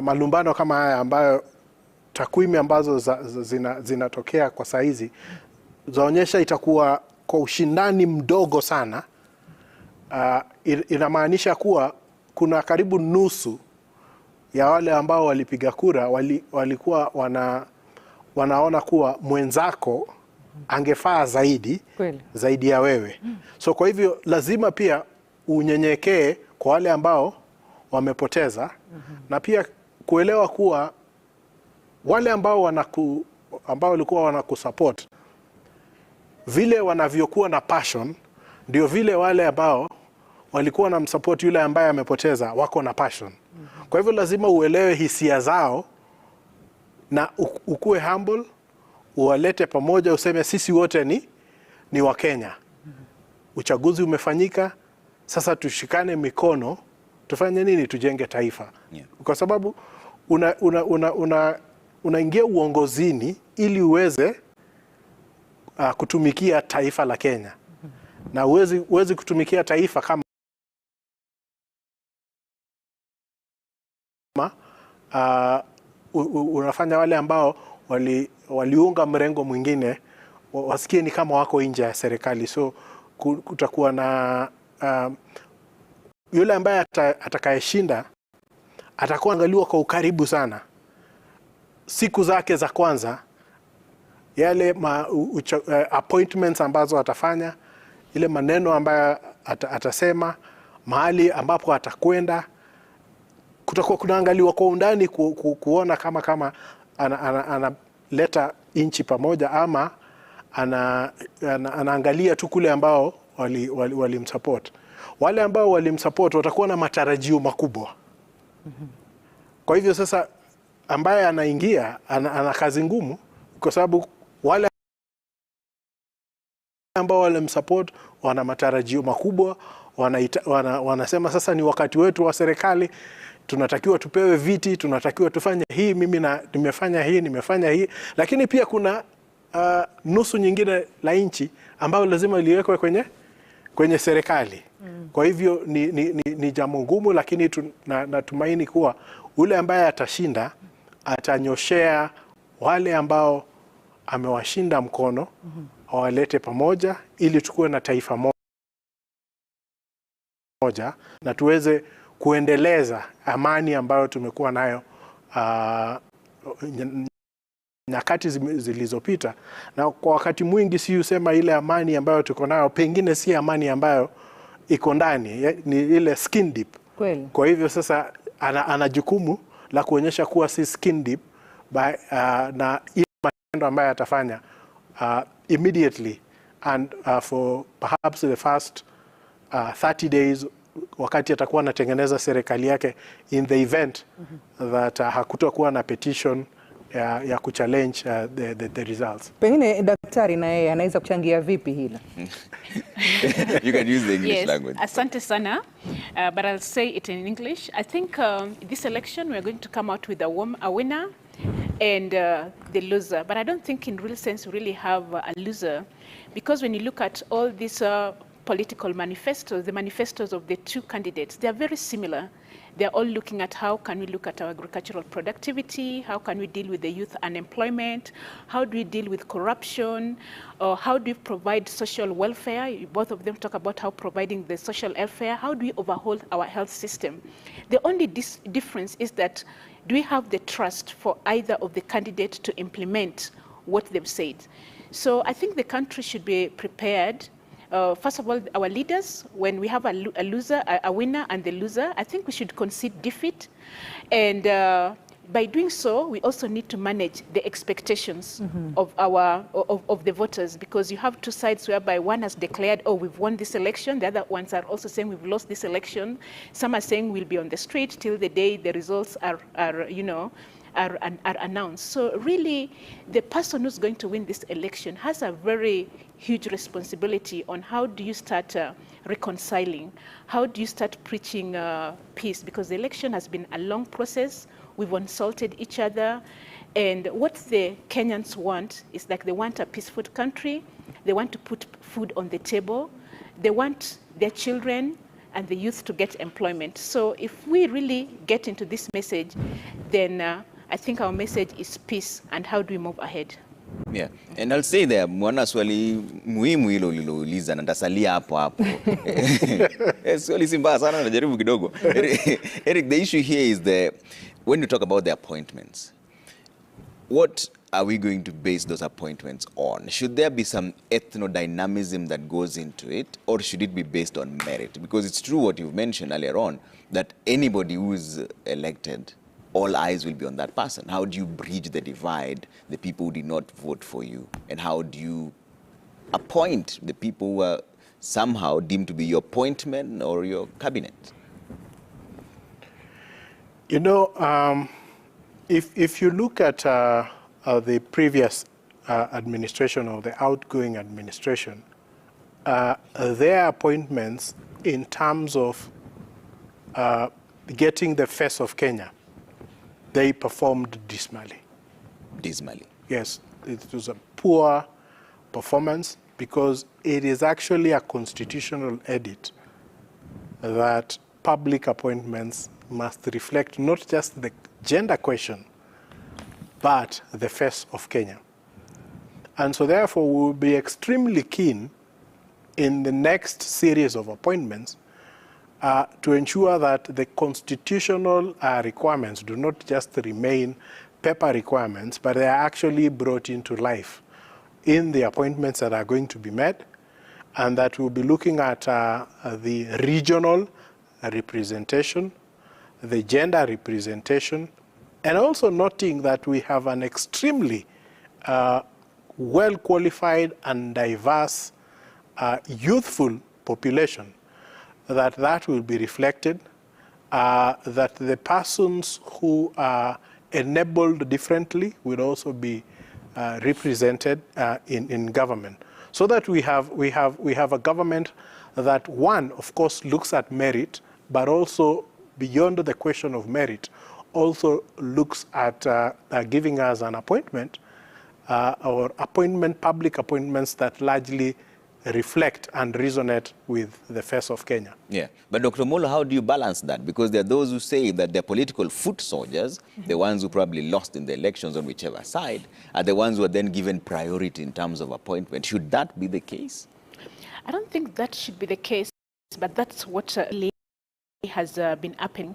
malumbano kama haya ambayo takwimu ambazo zinatokea kwa saizi zaonyesha itakuwa kwa ushindani mdogo sana. Inamaanisha kuwa kuna karibu nusu ya wale ambao walipiga kura walikuwa wanaona kuwa mwenzako angefaa zaidi ya wewe. So kwa hivyo lazima pia unyenyekee kwa wale ambao wamepoteza, na pia kuelewa kuwa wale ambao walikuwa wanakusupport vile wanavyokuwa na passion ndio vile wale ambao walikuwa na msupport yule ambaye amepoteza wako na passion. Kwa hivyo lazima uelewe hisia zao na ukue humble, uwalete pamoja, useme sisi wote ni wa Kenya. Uchaguzi umefanyika, sasa tushikane mikono, tufanye nini? Tujenge taifa. Kwa sababu unaingia uongozini ili uweze kutumikia taifa la Kenya. Na uwezi kutumikia taifa kama unafanya wale ambao waliunga mrengo mwingine wasikie ni kama wako nje ya serikali. So kutakuwa na yule ambaye atakayeshinda atakuwa angaliwa kwa ukaribu sana. Siku zake za kwanza, yale appointments ambazo atafanya, ile maneno ambayo atasema, mahali ambapo atakwenda, kutakuwa kunaangaliwa kwa undani kuona kama analeta inchi pamoja ama anaangalia tu kule ambao walimsupport. Wale ambao walimsupport watakuwa na matarajio makubwa. Kwa hivyo sasa ambaye anaingia ana kazi ngumu, kwa sababu wale ambao walimsupport wana matarajio makubwa, wanasema sasa ni wakati wetu wa serikali, tunatakiwa tupewe viti, tunatakiwa tufanye hii, nimefanya hii. Lakini pia kuna nusu nyingine la nchi ambayo lazima liwekwe kwenye serikali. Kwa hivyo ni jambo ngumu, lakini natumaini kuwa ule ambaye atashinda atanyoshea wale ambao amewashinda mkono, awalete pamoja ili tukuwe na taifa moja na tuweze kuendeleza amani ambayo tumekuwa nayo nyakati zilizopita. Na kwa wakati mwingi si usema ile amani ambayo tuko nayo pengine si amani ambayo iko ndani, ni ile skin deep. Kweli. Kwa hivyo sasa ana jukumu la kuonyesha kuwa si skin deep na ile matendo ambayo atafanya immediately and for perhaps the first 30 days, wakati atakuwa anatengeneza serikali yake, in the event that hakutakuwa na petition ya kuchallenge the results. Pengine daktari na yeye anaweza kuchangia vipi hilo? You can use the English language. Asante sana, but I'll say it in English. I think this election we're going to come out with a winner and the loser. But I don't think in real sense we really have a loser, because when you look at all these political manifestos, the manifestos of the two candidates, they are very similar. They're all looking at how can we look at our agricultural productivity, how can we deal with the youth unemployment, how do we deal with corruption, or how do we provide social welfare. Both of them talk about how providing the social welfare, how do we overhaul our health system. The only difference is that do we have the trust for either of the candidates to implement what they've said. So I think the country should be prepared first of all, our leaders, when we have a loser, a winner and the loser, I think we should concede defeat. And by doing so, we also need to manage the expectations of the voters, because you have two sides whereby one has declared, oh, we've won this election. The other ones are also saying we've lost this election. Some are saying we'll be on the street till the day the results are announced. So really, the person who's going to win this election has a very huge responsibility on how do you start reconciling, how do you start preaching peace, because the election has been a long process. We've insulted each other, and what the Kenyans want is like they want a peaceful country, they want to put food on the table, they want their children and the youth to get employment. So if we really get into this message, then I think our message is peace, and how do we move ahead? Yeah, and I'll say there, mwana swali muhimu hilo ulilouliza na nitasalia hapo hapo. Swali si mbaya sana, najaribu kidogo. Eric, the issue here is when you talk about the appointments, what are we going to base those appointments on? Should there be some ethno-dynamism that goes into it, or should it be based on merit? Because it's true what you've mentioned earlier on, that anybody who is elected, all eyes will be on that person. How do you bridge the divide, the people who did not vote for you? And how do you appoint the people who are somehow deemed to be your appointment or your cabinet? You know, if you look at the previous administration or the outgoing administration, their appointments in terms of getting the face of Kenya, they performed dismally. Dismally? Yes, it was a poor performance, because it is actually a constitutional edit that public appointments must reflect not just the gender question, but the face of Kenya. And so therefore, we will be extremely keen in the next series of appointments to ensure that the constitutional requirements do not just remain paper requirements, but they are actually brought into life in the appointments that are going to be made, and that we'll be looking at the regional representation, the gender representation, and also noting that we have an extremely well-qualified and diverse youthful population, that will be reflected, that the persons who are enabled differently will also be represented in government, so that we have a government that, one, of course, looks at merit, but also beyond the question of merit, also looks at giving us an appointment or public appointments that largely reflect and resonate with the face of Kenya. Yeah, but Dr. Molo, how do you balance that? Because there are those who say that they're political foot soldiers, the ones who probably lost in the elections on whichever side, are the ones who are then given priority in terms of appointment. Should that be the case? I don't think that should be the case, but that's what has been happening.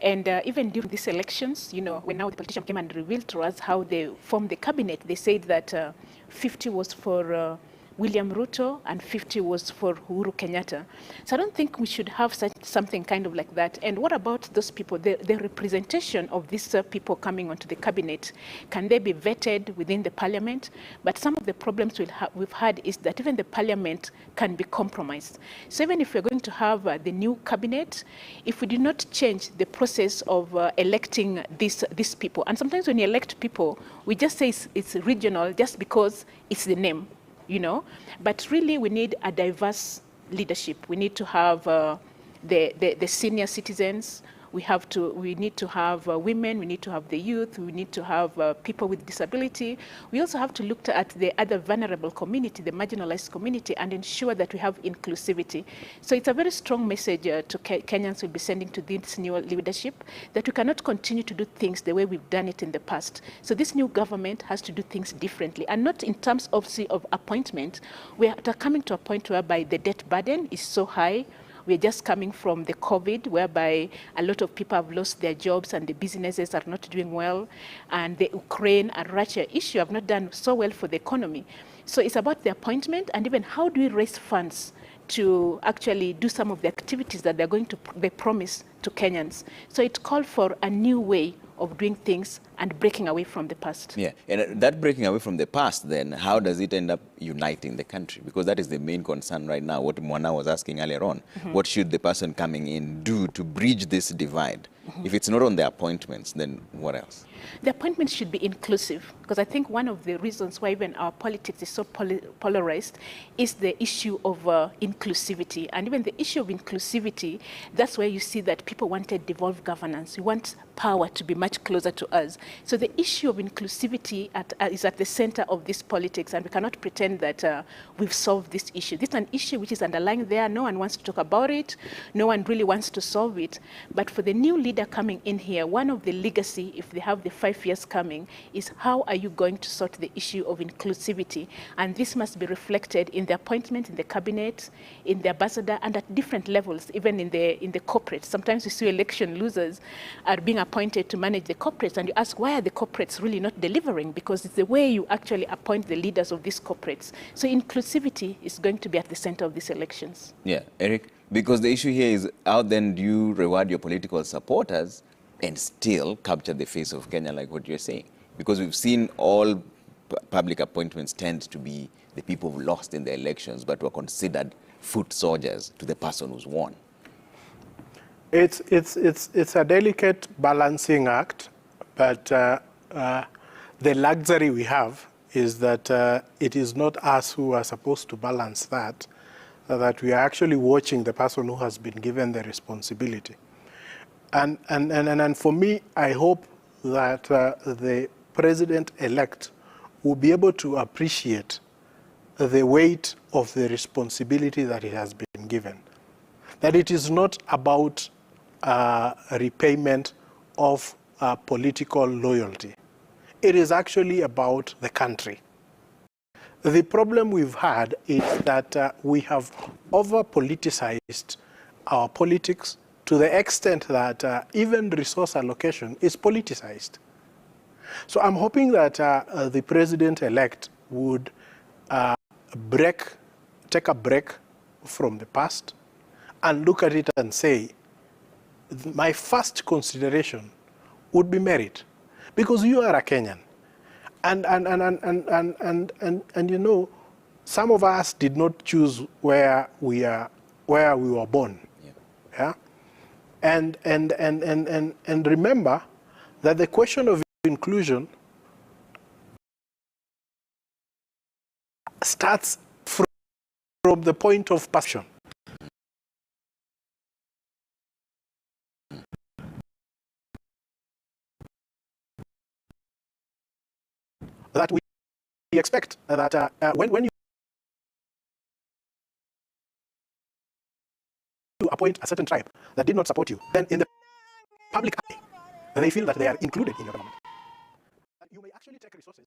And even during these elections, you know, when now the politician came and revealed to us how they formed the cabinet, they said that 50 was for William Ruto and 50 was for Uhuru Kenyatta. So I don't think we should have something kind of like that. And what about those people, the representation of these people coming onto the cabinet? Can they be vetted within the parliament? But some of the problems we've had is that even the parliament can be compromised. So even if we're going to have the new cabinet, if we do not change the process of electing these people, and sometimes when you elect people, we just say it's regional just because it's the name. You know, but really we need a diverse leadership. We need to have the senior citizens. We need to have women. We need to have the youth. We need to have people with disability. We also have to look at the other vulnerable community, the marginalized community, and ensure that we have inclusivity. So it's a very strong message to Kenyans will be sending to this new leadership, that we cannot continue to do things the way we've done it in the past. So this new government has to do things differently, and not in terms of appointment. We are coming to a point whereby the debt burden is so high. We're just coming from the COVID, whereby a lot of people have lost their jobs and the businesses are not doing well. And the Ukraine and Russia issue have not done so well for the economy. So it's about the appointment and even how do we raise funds to actually do some of the activities that they promise to Kenyans. So it called for a new way of doing things and breaking away from the past. Yeah, and that breaking away from the past, then, how does it end up uniting the country? Because that is the main concern right now, what Mwana was asking earlier on. What should the person coming in do to bridge this divide? If it's not on the appointments, then what else? The appointments should be inclusive, because I think one of the reasons why even our politics is so polarized is the issue of inclusivity. And even the issue of inclusivity, that's where you see that people wanted devolved governance. We want power to be much closer to us. So the issue of inclusivity is at the center of this politics, and we cannot pretend that we've solved this issue. This is an issue which is underlying there. No one wants to talk about it. No one really wants to solve it. But for the new leader coming in here, one of the legacy, if they have the 5 years coming, is how are you going to sort the issue of inclusivity? And this must be reflected in the appointment in the cabinet, in the ambassador, and at different levels, even in the corporate. Sometimes you see election losers are being appointed to manage the corporates, and you ask, why are the corporates really not delivering? Because it's the way you actually appoint the leaders of these corporates. So inclusivity is going to be at the center of these elections. Yeah, Eric, because the issue here is how then do you reward your political supporters and still capture the face of Kenya, like what you're saying? Because we've seen all public appointments tend to be the people who lost in the elections but were considered foot soldiers to the person who's won. It's a delicate balancing act, but the luxury we have is that it is not us who are supposed to balance that, that we are actually watching the person who has been given the responsibility. And for me, I hope that the president-elect will be able to appreciate the weight of the responsibility that he has been given. That it is not about repayment of political loyalty. It is actually about the country. The problem we've had is that we have over-politicized our politics to the extent that even resource allocation is politicized. So I'm hoping that the president-elect would take a break from the past and look at it and say, my first consideration would be merit, because you are a Kenyan. And you know, some of us did not choose where we were born. Yeah? And remember that the question of inclusion starts from the point of passion. That we expect that when you appoint a certain tribe that did not support you, then in the public eye, they feel that they are included in your government. You may actually take resources